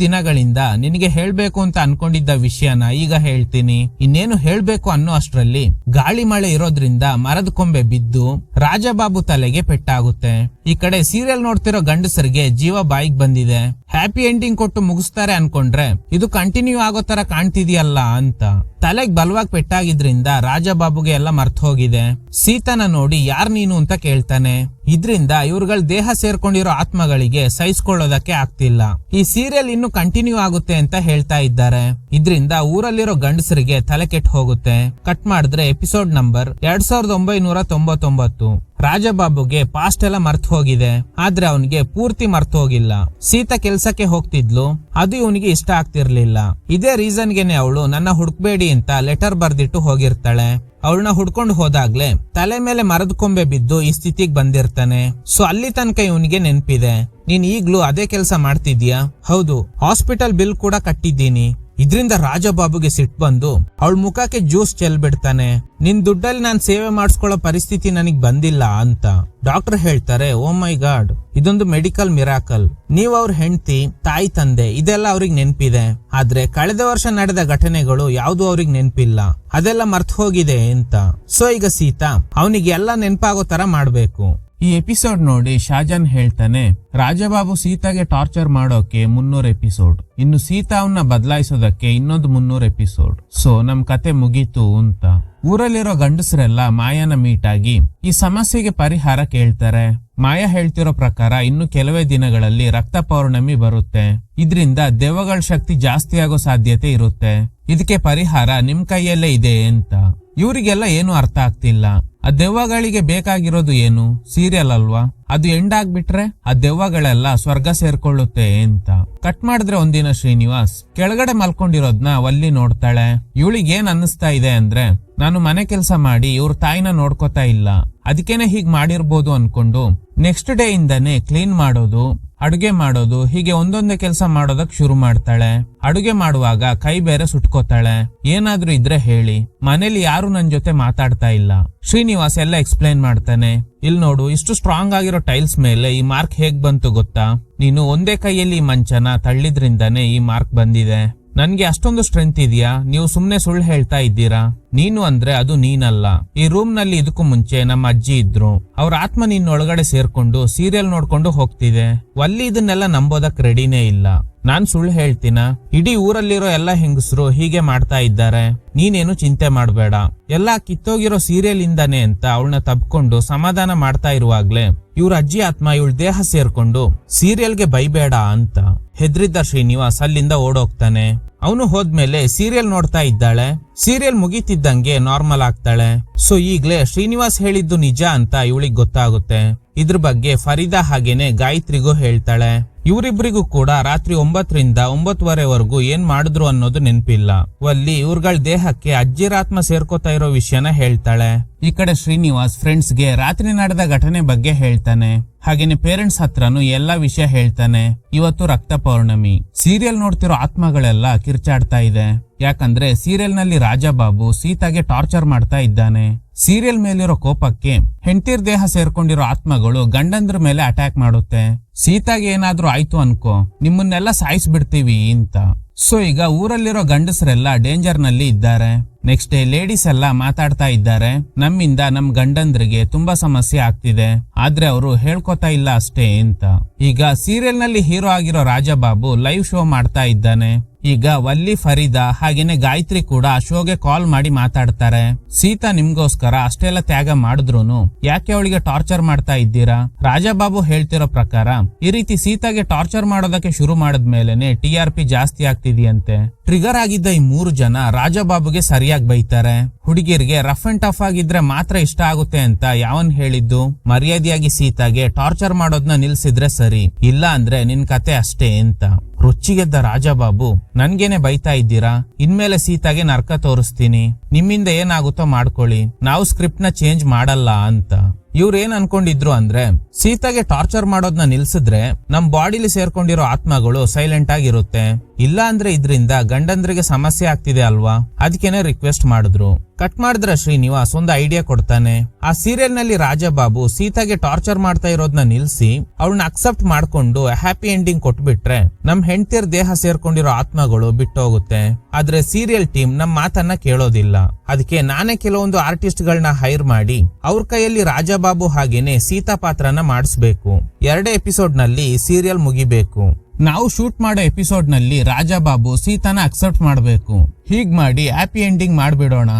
ದಿನಗಳಿಂದ ನಿನಗೆ ಹೇಳ್ಬೇಕು ಅಂತ ಅನ್ಕೊಂಡಿದ್ದ ವಿಷಯನ ಈಗ ಹೇಳ್ತೀನಿ. ಇನ್ನೇನು ಹೇಳ್ಬೇಕು ಅನ್ನೋ ಅಷ್ಟ್ರಲ್ಲಿ ಗಾಳಿ ಮಳೆ ಇರೋದ್ರಿಂದ ಮರದ ಕೊಂಬೆ ಬಿದ್ದು ರಾಜಬಾಬು ತಲೆಗೆ ಪೆಟ್ಟಾಗುತ್ತೆ. ಈ ಕಡೆ ಸೀರಿಯಲ್ ನೋಡ್ತಿರೋ ಗಂಡಸರಿಗೆ ಜೀವ ಬಾಯಿಗೆ ಬಂದಿದೆ. ಹ್ಯಾಪಿ ಎಂಡಿಂಗ್ ಕೊಟ್ಟು ಮುಗಿಸ್ತಾರೆ ಅನ್ಕೊಂಡ್ರೆ ಇದು ಕಂಟಿನ್ಯೂ ಆಗೋ ತರ ಕಾಣ್ತಿದ್ಯಲ್ಲ ಅಂತ ತಲೆಗ್ ಬಲವಾಗಿ ಪೆಟ್ಟಾಗಿದ್ರಿಂದ ರಾಜಬಾಬುಗೆ ಎಲ್ಲ ಮರ್ತ್ ಹೋಗಿದೆ. ಸೀತಾನ ನೋಡಿ ಯಾರ್ ನೀನು ಅಂತ ಕೇಳ್ತಾನೆ. ಇದ್ರಿಂದ ಇವ್ರಗಳ ದೇಹ ಸೇರ್ಕೊಂಡಿರೋ ಆತ್ಮಗಳಿಗೆ ಸಹಿಸ್ಕೊಳ್ಳೋದಕ್ಕೆ ಆಗ್ತಿಲ್ಲ. ಈ ಸೀರಿಯಲ್ ಇನ್ನು ಕಂಟಿನ್ಯೂ ಆಗುತ್ತೆ ಅಂತ ಹೇಳ್ತಾ ಇದ್ದಾರೆ. ಇದ್ರಿಂದ ಊರಲ್ಲಿರೋ ಗಂಡಸರಿಗೆ ತಲೆ ಕೆಟ್ಟು ಹೋಗುತ್ತೆ. ಕಟ್ ಮಾಡಿದ್ರೆ ಎಪಿಸೋಡ್ ನಂಬರ್ 2999. ರಾಜಬಾಬುಗೆ ಪಾಸ್ಟ್ ಎಲ್ಲ ಮರ್ತ್ ಹೋಗಿದೆ, ಆದ್ರೆ ಅವನಿಗೆ ಪೂರ್ತಿ ಮರ್ತ್ ಹೋಗಿಲ್ಲ. ಸೀತಾ ಕೆಲ್ಸಕ್ಕೆ ಹೋಗ್ತಿದ್ಲು, ಅದು ಇವನಿಗೆ ಇಷ್ಟ ಆಗ್ತಿರ್ಲಿಲ್ಲ. ಇದೇ ರೀಸನ್ಗೆನೆ ಅವಳು ನನ್ನ ಹುಡುಕ್ಬೇಡಿ ಅಂತ ಲೆಟರ್ ಬರ್ದಿಟ್ಟು ಹೋಗಿರ್ತಾಳೆ. ಅವಳನ್ನ ಹುಡ್ಕೊಂಡು ಹೋದಾಗ್ಲೆ ತಲೆ ಮೇಲೆ ಮರದ ಕೊಂಬೆ ಬಿದ್ದು ಈ ಸ್ಥಿತಿಗೆ ಬಂದಿರ್ತಾನೆ. ಸೊ ಅಲ್ಲಿ ತನಕ ಇವನಿಗೆ ನೆನ್ಪಿದೆ, ನೀನ್ ಈಗ್ಲೂ ಅದೇ ಕೆಲಸ ಮಾಡ್ತಿದ್ಯಾ? ಹೌದು, ಹಾಸ್ಪಿಟಲ್ ಬಿಲ್ ಕೂಡ ಕಟ್ಟಿದ್ದೀನಿ. ಇದ್ರಿಂದ ರಾಜಬಾಬುಗೆ ಸಿಟ್ಟು ಬಂದು ಅವಳ ಮುಖಕ್ಕೆ ಜ್ಯೂಸ್ ಚೆಲ್ಬಿಡ್ತಾನೆ. ನಿನ್ ದುಡ್ಡಲ್ಲಿ ನಾನ್ ಸೇವೆ ಮಾಡಿಸ್ಕೊಳ್ಳೋ ಪರಿಸ್ಥಿತಿ ನನಗ್ ಬಂದಿಲ್ಲ ಅಂತ. ಡಾಕ್ಟರ್ ಹೇಳ್ತಾರೆ, ಓ ಮೈ ಗಾಡ್, ಇದೊಂದು ಮೆಡಿಕಲ್ ಮಿರಾಕಲ್. ನೀವ್ ಅವ್ರ ಹೆಂಡತಿ, ತಾಯಿ, ತಂದೆ ಇದೆಲ್ಲ ಅವ್ರಿಗೆ ನೆನ್ಪಿದೆ, ಆದ್ರೆ ಕಳೆದ ವರ್ಷ ನಡೆದ ಘಟನೆಗಳು ಯಾವ್ದು ಅವ್ರಿಗೆ ನೆನ್ಪಿಲ್ಲ, ಅದೆಲ್ಲ ಮರ್ತ್ ಹೋಗಿದೆ ಅಂತ. ಸೊ ಈಗ ಸೀತಾ ಅವನಿಗೆ ಎಲ್ಲ ನೆನ್ಪಾಗೋ ತರ ಮಾಡ್ಬೇಕು. ಈ ಎಪಿಸೋಡ್ ನೋಡಿ ಶಾಜಾನ್ ಹೇಳ್ತಾನೆ, ರಾಜಬಾಬು ಸೀತಾಗೆ ಟಾರ್ಚರ್ ಮಾಡೋಕೆ 300 ಎಪಿಸೋಡ್, ಇನ್ನು ಸೀತಾ ಅವನ್ನ ಬದಲಾಯಿಸೋದಕ್ಕೆ ಇನ್ನೊಂದು 300 ಎಪಿಸೋಡ್. ಸೊ ನಮ್ ಕತೆ ಮುಗೀತು ಅಂತ ಊರಲ್ಲಿರೋ ಗಂಡಸರೆಲ್ಲ ಮಾಯಾನ ಮೀಟ್ ಆಗಿ ಈ ಸಮಸ್ಯೆಗೆ ಪರಿಹಾರ ಕೇಳ್ತಾರೆ. ಮಾಯಾ ಹೇಳ್ತಿರೋ ಪ್ರಕಾರ ಇನ್ನು ಕೆಲವೇ ದಿನಗಳಲ್ಲಿ ರಕ್ತ ಪೌರ್ಣಮಿ ಬರುತ್ತೆ. ಇದ್ರಿಂದ ದೆವ್ವಗಳ ಶಕ್ತಿ ಜಾಸ್ತಿ ಆಗೋ ಸಾಧ್ಯತೆ ಇರುತ್ತೆ. ಇದಕ್ಕೆ ಪರಿಹಾರ ನಿಮ್ ಕೈಯಲ್ಲೇ ಇದೆ ಅಂತ. ಇವರಿಗೆಲ್ಲ ಏನು ಅರ್ಥ ಆಗ್ತಿಲ್ಲ. ಆ ದೆವ್ವಗಳಿಗೆ ಬೇಕಾಗಿರೋದು ಏನು? ಸೀರಿಯಲ್ ಅಲ್ವಾ? ಅದು ಎಂಡ್ ಆಗ್ಬಿಟ್ರೆ ಆ ದೆವ್ವಗಳೆಲ್ಲ ಸ್ವರ್ಗ ಸೇರ್ಕೊಳ್ಳುತ್ತೆ ಅಂತ. ಕಟ್ ಮಾಡಿದ್ರೆ ಒಂದಿನ ಶ್ರೀನಿವಾಸ್ ಕೆಳಗಡೆ ಮಲ್ಕೊಂಡಿರೋದ್ನ ವಲ್ಲಿ ನೋಡ್ತಾಳೆ. ಇವಳಿಗೆ ಏನ್ ಅನ್ನಿಸ್ತಾ ಇದೆ ಅಂದ್ರೆ, ನಾನು ಮನೆ ಕೆಲಸ ಮಾಡಿ ಇವ್ರ ತಾಯಿನ ನೋಡ್ಕೋತಾ ಇಲ್ಲ, ಅದಕ್ಕೇನೆ ಹೀಗ್ ಮಾಡಿರ್ಬೋದು ಅನ್ಕೊಂಡು ನೆಕ್ಸ್ಟ್ ಡೇ ಇಂದಾನೆ ಕ್ಲೀನ್ ಮಾಡೋದು, ಅಡುಗೆ ಮಾಡೋದು, ಹೀಗೆ ಒಂದೊಂದೇ ಕೆಲಸ ಮಾಡೋದಕ್ ಶುರು ಮಾಡ್ತಾಳೆ. ಅಡುಗೆ ಮಾಡುವಾಗ ಕೈ ಬೇರೆ ಸುಟ್ಕೋತಾಳೆ. ಏನಾದ್ರೂ ಇದ್ರೆ ಹೇಳಿ, ಮನೇಲಿ ಯಾರು ನನ್ ಜೊತೆ ಮಾತಾಡ್ತಾ ಇಲ್ಲ. ಶ್ರೀನಿವಾಸ್ ಎಲ್ಲ ಎಕ್ಸ್ಪ್ಲೈನ್ ಮಾಡ್ತಾನೆ. ಇಲ್ ನೋಡು, ಇಷ್ಟು ಸ್ಟ್ರಾಂಗ್ ಆಗಿರೋ ಟೈಲ್ಸ್ ಮೇಲೆ ಈ ಮಾರ್ಕ್ ಹೇಗ್ ಬಂತು ಗೊತ್ತಾ? ನೀನು ಒಂದೇ ಕೈಯಲ್ಲಿ ಈ ಮಂಚನ ತಳ್ಳಿದ್ರಿಂದಾನೇ ಈ ಮಾರ್ಕ್ ಬಂದಿದೆ. ನನ್ಗೆ ಅಷ್ಟೊಂದು ಸ್ಟ್ರೆಂತ್ ಇದೆಯಾ? ನೀವು ಸುಮ್ನೆ ಸುಳ್ಳು ಹೇಳ್ತಾ ಇದ್ದೀರಾ. ನೀನು ಅಂದ್ರೆ ಅದು ನೀನಲ್ಲ. ಈ ರೂಮ್ ನಲ್ಲಿ ಇದಕ್ಕೂ ಮುಂಚೆ ನಮ್ಮ ಅಜ್ಜಿ ಇದ್ರು, ಅವ್ರ ಆತ್ಮ ನಿನ್ನೊಳಗಡೆ ಸೇರ್ಕೊಂಡು ಸೀರಿಯಲ್ ನೋಡ್ಕೊಂಡು ಹೋಗ್ತಿದೆ. ವಲ್ಲಿ ಇದನ್ನೆಲ್ಲ ನಂಬೋದಕ್ ರೆಡಿನೇ ಇಲ್ಲ. ನಾನ್ ಸುಳ್ಳು ಹೇಳ್ತೀನ? ಇಡೀ ಊರಲ್ಲಿರೋ ಎಲ್ಲ ಹೆಂಗಸರು ಹೀಗೆ ಮಾಡ್ತಾ ಇದ್ದಾರೆ. ನೀನೇನು ಚಿಂತೆ ಮಾಡ್ಬೇಡ, ಎಲ್ಲಾ ಕಿತ್ತೋಗಿರೋ ಸೀರಿಯಲ್ ಇಂದಾನೆ ಅಂತ ಅವಳನ್ನ ತಬ್ಕೊಂಡು ಸಮಾಧಾನ ಮಾಡ್ತಾ ಇರುವಾಗ್ಲೇ ಇವ್ರ ಅಜ್ಜಿ ಆತ್ಮ ಇವಳ ದೇಹ ಸೇರ್ಕೊಂಡು ಸೀರಿಯಲ್ಗೆ ಬೈಬೇಡ ಅಂತ ಹೆದ್ರಿದ್ದ ಶ್ರೀನಿವಾಸ್ ಅಲ್ಲಿಂದ ಓಡೋಗ್ತಾನೆ. ಅವನು ಹೋದ್ಮೇಲೆ ಸೀರಿಯಲ್ ನೋಡ್ತಾ ಇದ್ದಾಳೆ. ಸೀರಿಯಲ್ ಮುಗೀತಿದ್ದಂಗೆ ನಾರ್ಮಲ್ ಆಗ್ತಾಳೆ. ಸೊ ಈಗ್ಲೇ ಶ್ರೀನಿವಾಸ್ ಹೇಳಿದ್ದು ನಿಜ ಅಂತ ಇವಳಿಗೆ ಗೊತ್ತಾಗುತ್ತೆ. ಇದ್ರ ಬಗ್ಗೆ ಫರೀದಾ ಹಾಗೇನೆ ಗಾಯತ್ರಿಗೂ ಹೇಳ್ತಾಳೆ. ಇವರಿಬ್ರಿಗೂ ಕೂಡ ರಾತ್ರಿ 9ರಿಂದ 9:30ವರೆಗೂ ಏನ್ ಮಾಡಿದ್ರು ಅನ್ನೋದು ನೆನ್ಪಿಲ್ಲ. ವಲ್ಲಿ ಇವ್ರಗಳ ದೇಹಕ್ಕೆ ಅಜ್ಜಿರಾತ್ಮ ಸೇರ್ಕೋತಾ ಇರೋ ವಿಷಯನ ಹೇಳ್ತಾಳೆ. ಈ ಕಡೆ ಶ್ರೀನಿವಾಸ್ ಫ್ರೆಂಡ್ಸ್ಗೆ ರಾತ್ರಿ ನಡೆದ ಘಟನೆ ಬಗ್ಗೆ ಹೇಳ್ತಾನೆ. ಹಾಗೇನೆ ಪೇರೆಂಟ್ಸ್ ಹತ್ರನು ಎಲ್ಲಾ ವಿಷಯ ಹೇಳ್ತಾನೆ. ಇವತ್ತು ರಕ್ತ ಪೌರ್ಣಮಿ. ಸೀರಿಯಲ್ ನೋಡ್ತಿರೋ ಆತ್ಮಗಳೆಲ್ಲ ಕಿರ್ಚಾಡ್ತಾ ಇದೆ. ಯಾಕಂದ್ರೆ ಸೀರಿಯಲ್ ನಲ್ಲಿ ರಾಜಬಾಬು ಸೀತಾಗೆ ಟಾರ್ಚರ್ ಮಾಡ್ತಾ ಇದ್ದಾನೆ. ಸೀರಿಯಲ್ ಮೇಲಿರೋ ಕೋಪಕ್ಕೆ ಹೆಂಡತಿರ್ ದೇಹ ಸೇರ್ಕೊಂಡಿರೋ ಆತ್ಮಗಳು ಗಂಡಂದ್ರ ಮೇಲೆ ಅಟ್ಯಾಕ್ ಮಾಡುತ್ತೆ. ಸೀತಾಗೆ ಏನಾದ್ರೂ ಆಯ್ತು ಅನ್ಕೋ, ನಿಮ್ಮನ್ನೆಲ್ಲ ಸಾಯಿಸ್ಬಿಡ್ತೀವಿ ಅಂತ. ಸೊ ಈಗ ಊರಲ್ಲಿರೋ ಗಂಡಸರೆಲ್ಲ ಡೇಂಜರ್ ನಲ್ಲಿ ಇದ್ದಾರೆ. ನೆಕ್ಸ್ಟ್ ಡೇ ಲೇಡೀಸ್ ಎಲ್ಲ ಮಾತಾಡ್ತಾ ಇದ್ದಾರೆ. ನಮ್ಮಿಂದ ನಮ್ ಗಂಡಂದ್ರಿಗೆ ತುಂಬಾ ಸಮಸ್ಯೆ ಆಗ್ತಿದೆ, ಆದ್ರೆ ಅವರು ಹೇಳ್ಕೊತಾ ಇಲ್ಲ ಅಷ್ಟೇ ಅಂತ. ಈಗ ಸೀರಿಯಲ್ ನಲ್ಲಿ ಹೀರೋ ಆಗಿರೋ ರಾಜಬಾಬು ಲೈವ್ ಶೋ ಮಾಡ್ತಾ ಇದ್ದಾನೆ. ಈಗ ವಲ್ಲಿ, ಫರೀದಾ ಹಾಗೇನೆ ಗಾಯತ್ರಿ ಕೂಡ ಆ ಶೋಗೆ ಕಾಲ್ ಮಾಡಿ ಮಾತಾಡ್ತಾರೆ. ಸೀತಾ ನಿಮ್ಗೋಸ್ಕರ ಅಷ್ಟೆಲ್ಲ ತ್ಯಾಗ ಮಾಡಿದ್ರೂನು ಯಾಕೆ ಅವಳಿಗೆ ಟಾರ್ಚರ್ ಮಾಡ್ತಾ ಇದ್ದೀರಾ? ರಾಜಬಾಬು ಹೇಳ್ತಿರೋ ಪ್ರಕಾರ ಈ ರೀತಿ ಸೀತಾಗೆ ಟಾರ್ಚರ್ ಮಾಡೋದಕ್ಕೆ ಶುರು ಮಾಡಿದ್ಮೇಲೆನೆ TRP ಜಾಸ್ತಿ ಆಗ್ತಿದೆಯಂತೆ. ಟ್ರಿಗರ್ ಆಗಿದ್ದ ಈ 3 ಜನ ರಾಜಬಾಬುಗೆ ಸರಿಯಾಗಿ ಬೈತಾರೆ. ಹುಡುಗಿರ್ಗೆ ರಫ್ ಅಂಡ್ ಟಫ್ ಆಗಿದ್ರೆ ಮಾತ್ರ ಇಷ್ಟ ಆಗುತ್ತೆ ಅಂತ ಯಾವನ್ ಹೇಳಿದ್ದು? ಮರ್ಯಾದೆಯಾಗಿ ಸೀತಾಗೆ ಟಾರ್ಚರ್ ಮಾಡೋದ್ನ ನಿಲ್ಸಿದ್ರೆ ಸರಿ, ಇಲ್ಲ ಅಂದ್ರೆ ನಿನ್ ಕತೆ ಅಷ್ಟೇ ಅಂತ. ರುಚಿಗೆದ್ದ ರಾಜಾಬಾಬು, ನನ್ಗೇನೆ ಬೈತಾ ಇದ್ದೀರಾ? ಇನ್ಮೇಲೆ ಸೀತಾಗೆ ನರ್ಕ ತೋರಿಸ್ತೀನಿ, ನಿಮ್ಮಿಂದ ಏನಾಗುತ್ತೋ ಮಾಡ್ಕೊಳ್ಳಿ, ನಾವು ಸ್ಕ್ರಿಪ್ಟ್ ನ ಚೇಂಜ್ ಮಾಡಲ್ಲ ಅಂತ. ಇವ್ರ ಏನ್ ಅನ್ಕೊಂಡಿದ್ರು ಅಂದ್ರೆ, ಸೀತಾಗೆ ಟಾರ್ಚರ್ ಮಾಡೋದ್ನ ನಿಲ್ಸಿದ್ರೆ ನಮ್ ಬಾಡಿಲಿ ಸೇರ್ಕೊಂಡಿರೋ ಆತ್ಮಗಳು ಸೈಲೆಂಟ್ ಆಗಿರುತ್ತೆ, ಇಲ್ಲ ಅಂದ್ರೆ ಇದ್ರಿಂದ ಗಂಡಂದ್ರಿಗೆ ಸಮಸ್ಯೆ ಆಗ್ತಿದೆ ಅಲ್ವಾ, ಅದಕ್ಕೇನೆ ರಿಕ್ವೆಸ್ಟ್ ಮಾಡಿದ್ರು. ಕಟ್ ಮಾಡಿದ್ರ ಶ್ರೀನಿವಾಸ್ ಒಂದು ಐಡಿಯಾ ಕೊಡ್ತಾನೆ. ಆ ಸೀರಿಯಲ್ ನಲ್ಲಿ ರಾಜಾಬಾಬು ಸೀತಾಗೆ ಟಾರ್ಚರ್ ಮಾಡ್ತಾ ಇರೋದ್ನ ನಿಲ್ಸಿ ಅವಳನ್ನ ಅಕ್ಸೆಪ್ಟ್ ಮಾಡ್ಕೊಂಡು ಹ್ಯಾಪಿ ಎಂಡಿಂಗ್ ಕೊಟ್ಬಿಟ್ರೆ ನಮ್ ಹೆಂಡತಿಯರ್ ದೇಹ ಸೇರ್ಕೊಂಡಿರೋ ಆತ್ಮಗಳು ಬಿಟ್ಟೋಗುತ್ತೆ. ಆದ್ರೆ ಸೀರಿಯಲ್ ಟೀಮ್ ನಮ್ ಮಾತನ್ನ ಕೇಳೋದಿಲ್ಲ. ಅದಕ್ಕೆ ನಾನೇ ಕೆಲವೊಂದು ಆರ್ಟಿಸ್ಟ್ ಗಳನ್ನ ಹೈರ್ ಮಾಡಿ ಅವ್ರ ಕೈಯಲ್ಲಿ ರಾಜಾಬಾಬು ಹಾಗೇನೆ ಸೀತಾ ಪಾತ್ರನ ಮಾಡಿಸ್ಬೇಕು. 2 ಎಪಿಸೋಡ್ ನಲ್ಲಿ ಸೀರಿಯಲ್ ಮುಗಿಬೇಕು. ನಾವು ಶೂಟ್ ಮಾಡೋ ಎಪಿಸೋಡ್ ನಲ್ಲಿ ರಾಜಾಬಾಬು ಸೀತಾನ ಅಕ್ಸೆಪ್ಟ್ ಮಾಡ್ಬೇಕು. ಹೀಗ್ ಮಾಡಿ ಹ್ಯಾಪಿ ಎಂಡಿಂಗ್ ಮಾಡ್ಬಿಡೋಣ.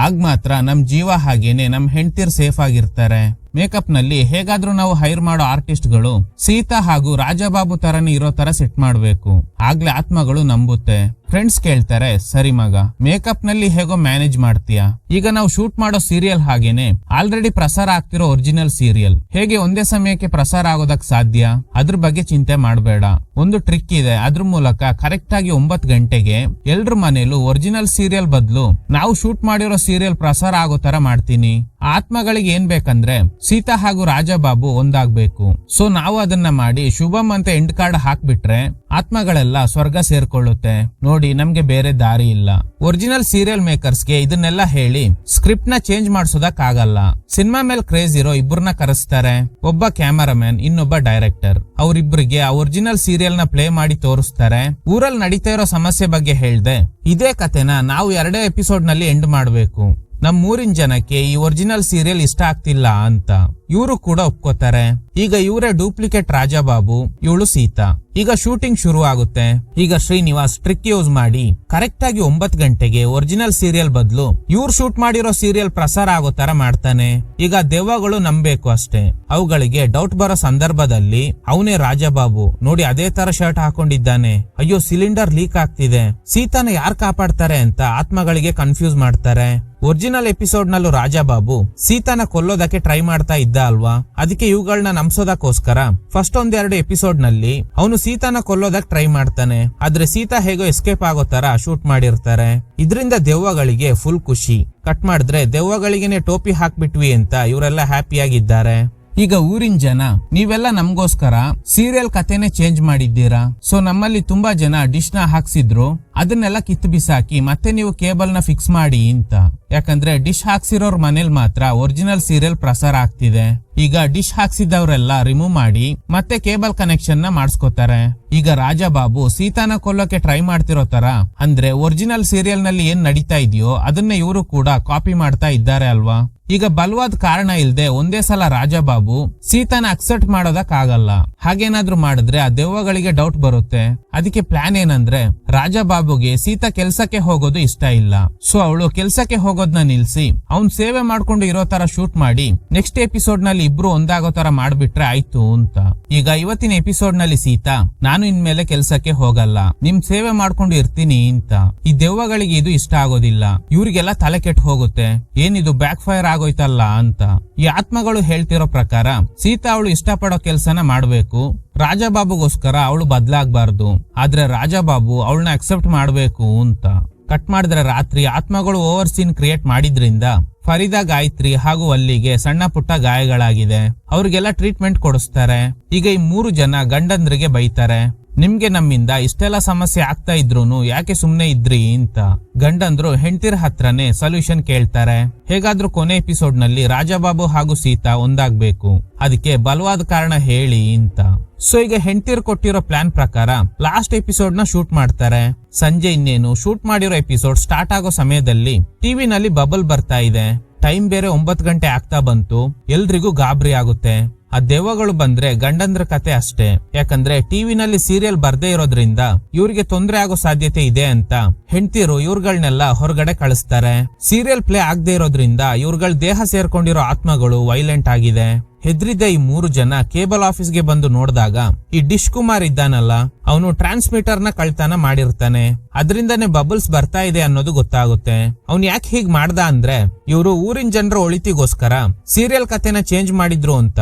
ಆಗ ಮಾತ್ರ ನಮ್ ಜೀವ ಹಾಗೇನೆ ನಮ್ ಹೆಂಡತಿರ್ ಸೇಫ್ ಆಗಿರ್ತಾರೆ. ಮೇಕಪ್ ನಲ್ಲಿ ಹೇಗಾದ್ರೂ ನಾವು ಹೈರ್ ಮಾಡೋ ಆರ್ಟಿಸ್ಟ್ ಗಳು ಸೀತಾ ಹಾಗೂ ರಾಜಾಬಾಬು ತರನೇ ಇರೋ ತರ ಸೆಟ್ ಮಾಡ್ಬೇಕು. ಆಗ್ಲೇ ಆತ್ಮಗಳು ನಂಬುತ್ತೆ. ಫ್ರೆಂಡ್ಸ್ ಕೇಳ್ತಾರೆ, ಸರಿ ಮಗ, ಮೇಕಪ್ ನಲ್ಲಿ ಹೇಗೋ ಮ್ಯಾನೇಜ್ ಮಾಡ್ತೀಯಾ? ಈಗ ನಾವು ಶೂಟ್ ಮಾಡೋ ಸೀರಿಯಲ್ ಹಾಗೇನೆ ಆಲ್ರೆಡಿ ಪ್ರಸಾರ ಆಗ್ತಿರೋ ಒರಿಜಿನಲ್ ಸೀರಿಯಲ್ ಹೇಗೆ ಒಂದೇ ಸಮಯಕ್ಕೆ ಪ್ರಸಾರ ಆಗೋದಕ್ ಸಾಧ್ಯ? ಅದ್ರ ಬಗ್ಗೆ ಚಿಂತೆ ಮಾಡಬೇಡ. ಒಂದು ಟ್ರಿಕ್ ಇದೆ, ಅದ್ರ ಮೂಲಕ ಕರೆಕ್ಟ್ ಆಗಿ 9 ಗಂಟೆಗೆ ಎಲ್ರ ಮನೇಲೂ ಒರಿಜಿನಲ್ ಸೀರಿಯಲ್ ಬದಲು ನಾವು ಶೂಟ್ ಮಾಡಿರೋ ಸೀರಿಯಲ್ ಪ್ರಸಾರ ಆಗೋ ತರ ಮಾಡ್ತೀನಿ. ಆತ್ಮಗಳಿಗೆ ಏನ್ ಬೇಕಂದ್ರೆ ಸೀತಾ ಹಾಗೂ ರಾಜಾಬಾಬು ಒಂದಾಗ್ಬೇಕು. ಸೊ ನಾವು ಅದನ್ನ ಮಾಡಿ ಶುಭಂ ಅಂತ ಎಂಡ್ ಕಾರ್ಡ್ ಹಾಕ್ಬಿಟ್ರೆ ಆತ್ಮಗಳೆಲ್ಲ ಸ್ವರ್ಗ ಸೇರ್ಕೊಳ್ಳುತ್ತೆ. ನೋಡಿ, ನಮ್ಗೆ ಬೇರೆ ದಾರಿ ಇಲ್ಲ. ಒರಿಜಿನಲ್ ಸೀರಿಯಲ್ ಮೇಕರ್ಸ್ಗೆ ಇದನ್ನೆಲ್ಲ ಹೇಳಿ ಸ್ಕ್ರಿಪ್ಟ್ ನ ಚೇಂಜ್ ಮಾಡ್ಸೋದಕ್ ಆಗಲ್ಲ. ಸಿನಿಮಾ ಮೇಲೆ ಕ್ರೇಜ್ ಇರೋ ಇಬ್ಬರನ್ನ ಕರೆಸ್ತಾರೆ, ಒಬ್ಬ ಕ್ಯಾಮರಾಮನ್, ಇನ್ನೊಬ್ಬ ಡೈರೆಕ್ಟರ್. ಅವ್ರಿಬ್ರಿಗೆ ಆ ಒರಿಜಿನಲ್ ಸೀರಿಯಲ್ ನ ಪ್ಲೇ ಮಾಡಿ ತೋರಿಸ್ತಾರೆ. ಊರಲ್ಲಿ ನಡೀತಾ ಇರೋ ಸಮಸ್ಯೆ ಬಗ್ಗೆ ಹೇಳ್ದೆ, ಇದೇ ಕತೆನ ನಾವು 2 ಎಪಿಸೋಡ್ ನಲ್ಲಿ ಎಂಡ್ ಮಾಡ್ಬೇಕು. ನಮ್ ಊರಿನ ಜನಕ್ಕೆ ಈ ಒರಿಜಿನಲ್ ಸೀರಿಯಲ್ ಇಷ್ಟ ಆಗ್ತಿಲ್ಲ ಅಂತ ಇವರು ಕೂಡ ಒಪ್ಕೋತಾರೆ. ಈಗ ಇವರೇ ಡೂಪ್ಲಿಕೇಟ್ ರಾಜಾಬಾಬು, ಇವಳು ಸೀತಾ. ಈಗ ಶೂಟಿಂಗ್ ಶುರು ಆಗುತ್ತೆ. ಈಗ ಶ್ರೀನಿವಾಸ್ ಟ್ರಿಕ್ ಯೂಸ್ ಮಾಡಿ ಕರೆಕ್ಟ್ ಆಗಿ 9 ಗಂಟೆಗೆ ಒರಿಜಿನಲ್ ಸೀರಿಯಲ್ ಬದಲು ಇವ್ರು ಶೂಟ್ ಮಾಡಿರೋ ಸೀರಿಯಲ್ ಪ್ರಸಾರ ಆಗೋ ತರ ಮಾಡ್ತಾನೆ. ಈಗ ದೆವ್ವಗಳು ನಂಬೇಕು ಅಷ್ಟೇ. ಅವುಗಳಿಗೆ ಡೌಟ್ ಬರೋ ಸಂದರ್ಭದಲ್ಲಿ ಅವನೇ ರಾಜಾಬಾಬು, ನೋಡಿ ಅದೇ ತರ ಶರ್ಟ್ ಹಾಕೊಂಡಿದ್ದಾನೆ, ಅಯ್ಯೋ ಸಿಲಿಂಡರ್ ಲೀಕ್ ಆಗ್ತಿದೆ, ಸೀತಾನ ಯಾರು ಕಾಪಾಡ್ತಾರೆ ಅಂತ ಆತ್ಮಗಳಿಗೆ ಕನ್ಫ್ಯೂಸ್ ಮಾಡ್ತಾರೆ. ಒರಿಜಿನಲ್ ಎಪಿಸೋಡ್ ನಲ್ಲೂ ರಾಜಾಬಾಬು ಸೀತಾನ ಕೊಲ್ಲೋದಕ್ಕೆ ಟ್ರೈ ಮಾಡ್ತಾ ಇದ್ದ ಅಲ್ವಾ, ಅದಕ್ಕೆ ಇವುಗಳನ್ನ ನಂಬಿಸೋದಕ್ಕೋಸ್ಕರ ಫಸ್ಟ್ 1-2 ಎಪಿಸೋಡ್ ನಲ್ಲಿ ಅವನು ಸೀತಾನ ಕೊಲ್ಲೋದಕ್ ಟ್ರೈ ಮಾಡ್ತಾನೆ. ಆದ್ರೆ ಸೀತಾ ಹೇಗೋ ಎಸ್ಕೇಪ್ ಆಗೋ ತರ ಶೂಟ್ ಮಾಡಿರ್ತಾರೆ. ಇದರಿಂದ ದೆವ್ವಗಳಿಗೆ ಫುಲ್ ಖುಷಿ. ಕಟ್ ಮಾಡಿದ್ರೆ ದೆವ್ವಗಳಿಗೆನೆ ಟೋಪಿ ಹಾಕ್ಬಿಟ್ವಿ ಅಂತ ಇವರೆಲ್ಲ ಹ್ಯಾಪಿಯಾಗಿದ್ದಾರೆ. ಈಗ ಊರಿನ ಜನ, ನೀವೆಲ್ಲ ನಮ್ಗೋಸ್ಕರ ಸೀರಿಯಲ್ ಕತೆನೆ ಚೇಂಜ್ ಮಾಡಿದ್ದೀರಾ. ಸೊ ನಮ್ಮಲ್ಲಿ ತುಂಬಾ ಜನ ಡಿಶ್ ನ ಹಾಕ್ಸಿದ್ರು, ಅದನ್ನೆಲ್ಲ ಕಿತ್ತು ಬಿಸಾಕಿ ಮತ್ತೆ ನೀವು ಕೇಬಲ್ ನ ಫಿಕ್ಸ್ ಮಾಡಿ ಅಂತ. ಯಾಕಂದ್ರೆ ಡಿಶ್ ಹಾಕ್ಸಿರೋರ್ ಮನೇಲಿ ಮಾತ್ರ ಒರಿಜಿನಲ್ ಸೀರಿಯಲ್ ಪ್ರಸಾರ ಆಗ್ತಿದೆ. ಈಗ ಡಿಶ್ ಹಾಕ್ಸಿದವರೆಲ್ಲ ರಿಮೂವ್ ಮಾಡಿ ಮತ್ತೆ ಕೇಬಲ್ ಕನೆಕ್ಷನ್ ನ ಮಾಡಿಸ್ಕೋತಾರೆ. ಈಗ ರಾಜಾಬಾಬು ಸೀತಾನ ಕೊಲ್ಲೋಕೆ ಟ್ರೈ ಮಾಡ್ತಿರೋ ತರ, ಅಂದ್ರೆ ಒರಿಜಿನಲ್ ಸೀರಿಯಲ್ ನಲ್ಲಿ ಏನ್ ನಡೀತಾ ಇದೆಯೋ ಅದನ್ನ ಇವರು ಕೂಡ ಕಾಪಿ ಮಾಡ್ತಾ ಇದ್ದಾರೆ ಅಲ್ವಾ. ಈಗ ಬಲವಾದ ಕಾರಣ ಇಲ್ದೆ ಒಂದೇ ಸಲ ರಾಜಾಬಾಬು ಸೀತಾನ ಅಕ್ಸೆಪ್ಟ್ ಮಾಡೋದಕ್ ಆಗಲ್ಲ. ಹಾಗೇನಾದ್ರೂ ಮಾಡಿದ್ರೆ ಆ ದೆವ್ವಗಳಿಗೆ ಡೌಟ್ ಬರುತ್ತೆ. ಅದಕ್ಕೆ ಪ್ಲಾನ್ ಏನಂದ್ರೆ, ರಾಜಾಬಾಬುಗೆ ಸೀತಾ ಕೆಲ್ಸಕ್ಕೆ ಹೋಗೋದು ಇಷ್ಟ ಇಲ್ಲ. ಸೊ ಅವಳು ಕೆಲ್ಸಕ್ಕೆ ಹೋಗೋದ್ನ ನಿಲ್ಸಿ ಅವ್ನ್ ಸೇವೆ ಮಾಡ್ಕೊಂಡು ಇರೋ ತರ ಶೂಟ್ ಮಾಡಿ ನೆಕ್ಸ್ಟ್ ಎಪಿಸೋಡ್ ನಲ್ಲಿ ಇಬ್ರು ಒಂದಾಗೋ ತರ ಮಾಡ್ಬಿಟ್ರೆ ಆಯ್ತು ಅಂತ. ಈಗ ಇವತ್ತಿನ ಎಪಿಸೋಡ್ ನಲ್ಲಿ ಸೀತಾ, ನಾನು ಇನ್ಮೇಲೆ ಕೆಲ್ಸಕ್ಕೆ ಹೋಗಲ್ಲ, ನಿಮ್ ಸೇವೆ ಮಾಡ್ಕೊಂಡು ಇರ್ತೀನಿ ಅಂತ. ಈ ದೆವ್ವಗಳಿಗೆ ಇದು ಇಷ್ಟ ಆಗೋದಿಲ್ಲ. ಇವ್ರಿಗೆಲ್ಲ ತಲೆ ಕೆಟ್ಟು ಹೋಗುತ್ತೆ, ಏನಿದು ಬ್ಯಾಕ್ ಫೈರ್ ಆಗೋಯ್ತಲ್ಲ ಅಂತ. ಈ ಆತ್ಮಗಳು ಹೇಳ್ತಿರೋ ಪ್ರಕಾರ ಸೀತಾ ಅವಳು ಇಷ್ಟಪಡೋ ಕೆಲ್ಸನ ಮಾಡ್ಬೇಕು, ರಾಜಾಬಾಬುಗೋಸ್ಕರ ಅವಳು ಬದ್ಲಾಗ್ಬಾರ್ದು. ಆದ್ರೆ ರಾಜಾಬಾಬು ಅವಳನ್ನ ಅಕ್ಸೆಪ್ಟ್ ಮಾಡ್ಬೇಕು ಅಂತ. ಕಟ್ ಮಾಡಿದ್ರೆ ರಾತ್ರಿ ಆತ್ಮಗಳು ಓವರ್ ಸೀನ್ ಕ್ರಿಯೇಟ್ ಮಾಡಿದ್ರಿಂದ ಫರೀದಾ, ಗಾಯತ್ರಿ ಹಾಗೂ ವಲ್ಲಿಗೆ ಸಣ್ಣ ಪುಟ್ಟ ಗಾಯಗಳಾಗಿದೆ. ಅವ್ರಿಗೆಲ್ಲ ಟ್ರೀಟ್ಮೆಂಟ್ ಕೊಡಿಸ್ತಾರೆ. ಈಗ ಈ 3 ಜನ ಗಂಡಂದ್ರಿಗೆ ಬೈತಾರೆ, ನಿಮ್ಗೆ ನಮ್ಮಿಂದ ಇಷ್ಟೆಲ್ಲ ಸಮಸ್ಯೆ ಆಗ್ತಾ ಇದ್ರೂನು ಯಾಕೆ ಸುಮ್ನೆ ಇದ್ರಿ ಅಂತ. ಗಂಡಂದ್ರು ಹೆಂಡತಿರ ಹತ್ರನೇ ಸೊಲ್ಯೂಷನ್ ಕೇಳ್ತಾರೆ. ಹೇಗಾದ್ರೂ ಕೊನೆ ಎಪಿಸೋಡ್ ನಲ್ಲಿ ರಾಜಾಬಾಬು ಹಾಗೂ ಸೀತಾ ಒಂದಾಗ್ಬೇಕು, ಅದಕ್ಕೆ ಬಲವಾದ ಕಾರಣ ಹೇಳಿ ಅಂತ. ಸೊ ಈಗ ಹೆಂಡತಿರ್ ಕೊಟ್ಟಿರೋ ಪ್ಲಾನ್ ಪ್ರಕಾರ ಲಾಸ್ಟ್ ಎಪಿಸೋಡ್ ನ ಶೂಟ್ ಮಾಡ್ತಾರೆ. ಸಂಜೆ ಇನ್ನೇನು ಶೂಟ್ ಮಾಡಿರೋ ಎಪಿಸೋಡ್ ಸ್ಟಾರ್ಟ್ ಆಗೋ ಸಮಯದಲ್ಲಿ ಟಿವಿ ನಲ್ಲಿ ಬಬಲ್ ಬರ್ತಾ ಇದೆ. ಟೈಮ್ ಬೇರೆ 9 ಗಂಟೆ ಆಗ್ತಾ ಬಂತು. ಎಲ್ರಿಗೂ ಗಾಬರಿ ಆಗುತ್ತೆ. ಆ ದೆವ್ವಗಳು ಬಂದ್ರೆ ಗಂಡಂದ್ರ ಕತೆ ಅಷ್ಟೇ. ಯಾಕಂದ್ರೆ ಟಿವಿನಲ್ಲಿ ಸೀರಿಯಲ್ ಬರ್ದೇ ಇರೋದ್ರಿಂದ ಇವ್ರಿಗೆ ತೊಂದರೆ ಆಗೋ ಸಾಧ್ಯತೆ ಇದೆ ಅಂತ ಹೆಂಡತಿರು ಇವ್ರಗಳನ್ನೆಲ್ಲ ಹೊರಗಡೆ ಕಳಿಸ್ತಾರೆ. ಸೀರಿಯಲ್ ಪ್ಲೇ ಆಗದೆ ಇರೋದ್ರಿಂದ ಇವ್ರಗಳ ದೇಹ ಸೇರ್ಕೊಂಡಿರೋ ಆತ್ಮಗಳು ವೈಲೆಂಟ್ ಆಗಿದೆ. ಹೆದ್ರಿದ್ದ ಈ 3 ಜನ ಕೇಬಲ್ ಆಫೀಸ್ಗೆ ಬಂದು ನೋಡಿದಾಗ ಈ ಡಿಶ್ ಕುಮಾರ್ ಇದ್ದಾನಲ್ಲ, ಅವನು ಟ್ರಾನ್ಸ್ಮಿಟರ್ ನ ಕಳ್ತನ ಮಾಡಿರ್ತಾನೆ. ಅದರಿಂದನೇ ಬಬಲ್ಸ್ ಬರ್ತಾ ಇದೆ ಅನ್ನೋದು ಗೊತ್ತಾಗುತ್ತೆ. ಅವ್ನ್ ಯಾಕೆ ಹೀಗ್ ಮಾಡ್ದ ಅಂದ್ರೆ, ಇವರು ಊರಿನ ಜನರ ಒಳಿತಿಗೋಸ್ಕರ ಸೀರಿಯಲ್ ಕಥೆನ ಚೇಂಜ್ ಮಾಡಿದ್ರು ಅಂತ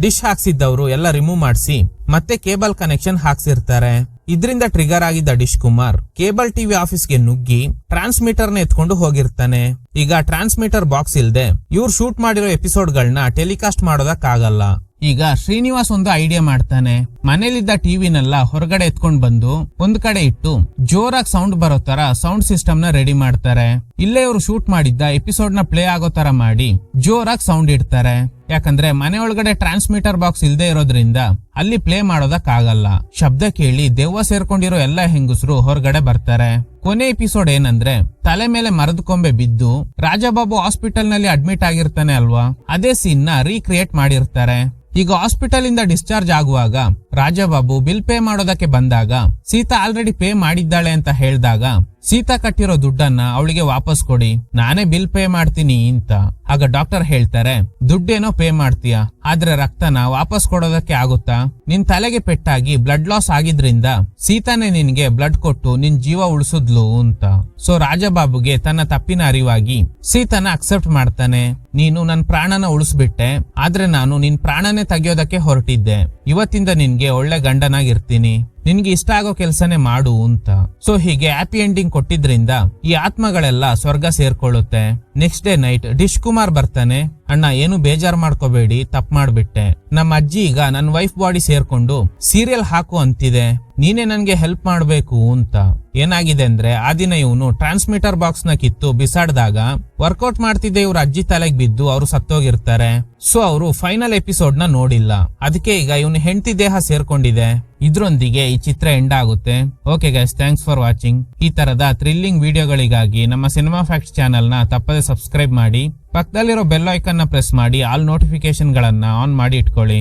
ಡಿಶ್ ಹಾಕ್ಸಿದ್ದವ್ರು ಎಲ್ಲ ರಿಮೂವ್ ಮಾಡಿಸಿ ಮತ್ತೆ ಕೇಬಲ್ ಕನೆಕ್ಷನ್ ಹಾಕ್ಸಿರ್ತಾರೆ. ಇದರಿಂದ ಟ್ರಿಗರ್ ಆಗಿದ್ದ ಡಿಶ್ ಕುಮಾರ್ ಕೇಬಲ್ ಟಿವಿ ಆಫೀಸ್ಗೆ ನುಗ್ಗಿ ಟ್ರಾನ್ಸ್ಮಿಟರ್ ನ ಎತ್ಕೊಂಡು ಹೋಗಿರ್ತಾನೆ. ಈಗ ಟ್ರಾನ್ಸ್ಮಿಟರ್ ಬಾಕ್ಸ್ ಇಲ್ದೆ ಇವ್ರು ಶೂಟ್ ಮಾಡಿರೋ ಎಪಿಸೋಡ್ ಗಳನ್ನ ಟೆಲಿಕಾಸ್ಟ್ ಮಾಡೋದಕ್ಕಾಗಲ್ಲ. ಈಗ ಶ್ರೀನಿವಾಸ್ ಒಂದು ಐಡಿಯಾ ಮಾಡ್ತಾನೆ. ಮನೇಲಿದ್ದ ಟಿವಿನೆಲ್ಲ ಹೊರಗಡೆ ಎತ್ಕೊಂಡ್ ಬಂದು ಒಂದ್ ಕಡೆ ಇಟ್ಟು ಜೋರಾಗಿ ಸೌಂಡ್ ಬರೋ ತರ ಸೌಂಡ್ ಸಿಸ್ಟಮ್ ನ ರೆಡಿ ಮಾಡ್ತಾರೆ. ಇಲ್ಲೇ ಇವರು ಶೂಟ್ ಮಾಡಿದ್ದ ಎಪಿಸೋಡ್ ನ ಪ್ಲೇ ಆಗೋ ತರ ಮಾಡಿ ಜೋರಾಗಿ ಸೌಂಡ್ ಇಡ್ತಾರೆ. ಯಾಕಂದ್ರೆ ಮನೆ ಒಳಗಡೆ ಟ್ರಾನ್ಸ್ಮಿಟರ್ ಬಾಕ್ಸ್ ಇಲ್ದೇ ಇರೋದ್ರಿಂದ ಅಲ್ಲಿ ಪ್ಲೇ ಮಾಡೋದಕ್ಕಾಗಲ್ಲ. ಶಬ್ದ ಕೇಳಿ ದೆವ್ವ ಸೇರ್ಕೊಂಡಿರೋ ಎಲ್ಲ ಹೆಂಗಸರು ಹೊರಗಡೆ ಬರ್ತಾರೆ. ಕೊನೆ ಎಪಿಸೋಡ್ ಏನಂದ್ರೆ, ತಲೆ ಮೇಲೆ ಮರದ ಕೊಂಬೆ ಬಿದ್ದು ರಾಜಾಬಾಬು ಹಾಸ್ಪಿಟಲ್ ನಲ್ಲಿ ಅಡ್ಮಿಟ್ ಆಗಿರ್ತಾನೆ ಅಲ್ವಾ, ಅದೇ ಸೀನ್ ನ ರೀಕ್ರಿಯೇಟ್ ಮಾಡಿರ್ತಾರೆ. ಈಗ ಹಾಸ್ಪಿಟಲ್ ಇಂದ ಡಿಸ್ಚಾರ್ಜ್ ಆಗುವಾಗ ರಾಜಾಬಾಬು ಬಿಲ್ ಪೇ ಮಾಡೋದಕ್ಕೆ ಬಂದಾಗ ಸೀತಾ ಆಲ್ರೆಡಿ ಪೇ ಮಾಡಿದ್ದಾಳೆ ಅಂತ ಹೇಳಿದಾಗ, ಸೀತಾ ಕಟ್ಟಿರೋ ದುಡ್ಡನ್ನ ಅವಳಿಗೆ ವಾಪಸ್ ಕೊಡಿ, ನಾನೇ ಬಿಲ್ ಪೇ ಮಾಡ್ತೀನಿ ಅಂತ. ಆಗ ಡಾಕ್ಟರ್ ಹೇಳ್ತಾರೆ, ದುಡ್ಡೇನೋ ಪೇ ಮಾಡ್ತೀಯಾ, ಆದ್ರೆ ರಕ್ತನ ವಾಪಸ್ ಕೊಡೋದಕ್ಕೆ ಆಗುತ್ತಾ? ನಿನ್ ತಲೆಗೆ ಪೆಟ್ಟಾಗಿ ಬ್ಲಡ್ ಲಾಸ್ ಆಗಿದ್ರಿಂದ ಸೀತಾನೇ ನಿನ್ಗೆ ಬ್ಲಡ್ ಕೊಟ್ಟು ನಿನ್ ಜೀವ ಉಳಿಸಿದ್ಲು ಅಂತ. ಸೊ ರಾಜಾಬಾಬುಗೆ ತನ್ನ ತಪ್ಪಿನ ಅರಿವಾಗಿ ಸೀತಾನ ಅಕ್ಸೆಪ್ಟ್ ಮಾಡ್ತಾನೆ. ನೀನು ನನ್ ಪ್ರಾಣನ ಉಳಿಸ್ಬಿಟ್ಟೆ, ಆದ್ರೆ ನಾನು ನಿನ್ ಪ್ರಾಣನೇ ತೆಗಿಯೋದಕ್ಕೆ ಹೊರಟಿದ್ದೆ. ಇವತ್ತಿಂದ ನಿನ್ಗೆ ಒಳ್ಳೆ ಗಂಡನಾಗಿರ್ತೀನಿ, ನಿನ್ಗೆ ಇಷ್ಟ ಆಗೋ ಕೆಲ್ಸನೇ ಮಾಡು ಅಂತ. ಸೊ ಹೀಗೆ ಹ್ಯಾಪಿ ಎಂಡಿಂಗ್ ಕೊಟ್ಟಿದ್ರಿಂದ ಈ ಆತ್ಮಗಳೆಲ್ಲ ಸ್ವರ್ಗ ಸೇರ್ಕೊಳ್ಳುತ್ತೆ. ನೆಕ್ಸ್ಟ್ ಡೇ ನೈಟ್ ಡಿಶ್ ಕುಮಾರ್ ಬರ್ತಾನೆ. ಅಣ್ಣ, ಏನು ಬೇಜಾರ್ ಮಾಡ್ಕೋಬೇಡಿ, ತಪ್ಪು ಮಾಡ್ಬಿಟ್ಟೆ. ನಮ್ಮ ಅಜ್ಜಿ ಈಗ ನನ್ನ ವೈಫ್ ಬಾಡಿ ಸೇರ್ಕೊಂಡು ಸೀರಿಯಲ್ ಹಾಕು ಅಂತಿದೆ, ನೀನೇ ನನ್ಗೆ ಹೆಲ್ಪ್ ಮಾಡ್ಬೇಕು ಅಂತ. ಏನಾಗಿದೆ ಅಂದ್ರೆ, ಆ ದಿನ ಇವನು ಟ್ರಾನ್ಸ್ಮಿಟರ್ ಬಾಕ್ಸ್ ನ ಕಿತ್ತು ಬಿಸಾಡ್ದಾಗ ವರ್ಕೌಟ್ ಮಾಡ್ತಿದ್ದೆ ಇವ್ರ ಅಜ್ಜಿ ತಲೆಗೆ ಬಿದ್ದು ಅವರು ಸತ್ತೋಗಿರ್ತಾರೆ. ಸೊ ಅವರು ಫೈನಲ್ ಎಪಿಸೋಡ್ ನ ನೋಡಿಲ್ಲ. ಅದಕ್ಕೆ ಈಗ ಇವನು ಹೆಂಡತಿ ದೇಹ ಸೇರ್ಕೊಂಡಿದೆ. ಇದ್ರೊಂದಿಗೆ ಈ ಚಿತ್ರ ಎಂಡ್ ಆಗುತ್ತೆ. Okay guys, thanks for watching. ಈ ತರದ ಥ್ರಿಲ್ಲಿಂಗ್ ವಿಡಿಯೋಗಳಿಗಾಗಿ ನಮ್ಮ ಸಿನಿಮಾ ಫ್ಯಾಕ್ಟ್ಸ್ ಚಾನೆಲ್ ನ ತಪ್ಪದೆ ಸಬ್ಸ್ಕ್ರೈಬ್ ಮಾಡಿ. ಪಕ್ಕದಲ್ಲಿರೋ ಬೆಲ್ ಐಕನ್ ನ ಪ್ರೆಸ್ ಮಾಡಿ ಆಲ್ ನೋಟಿಫಿಕೇಶನ್ ಗಳನ್ನ ಆನ್ ಮಾಡಿ ಇಟ್ಕೊಳ್ಳಿ.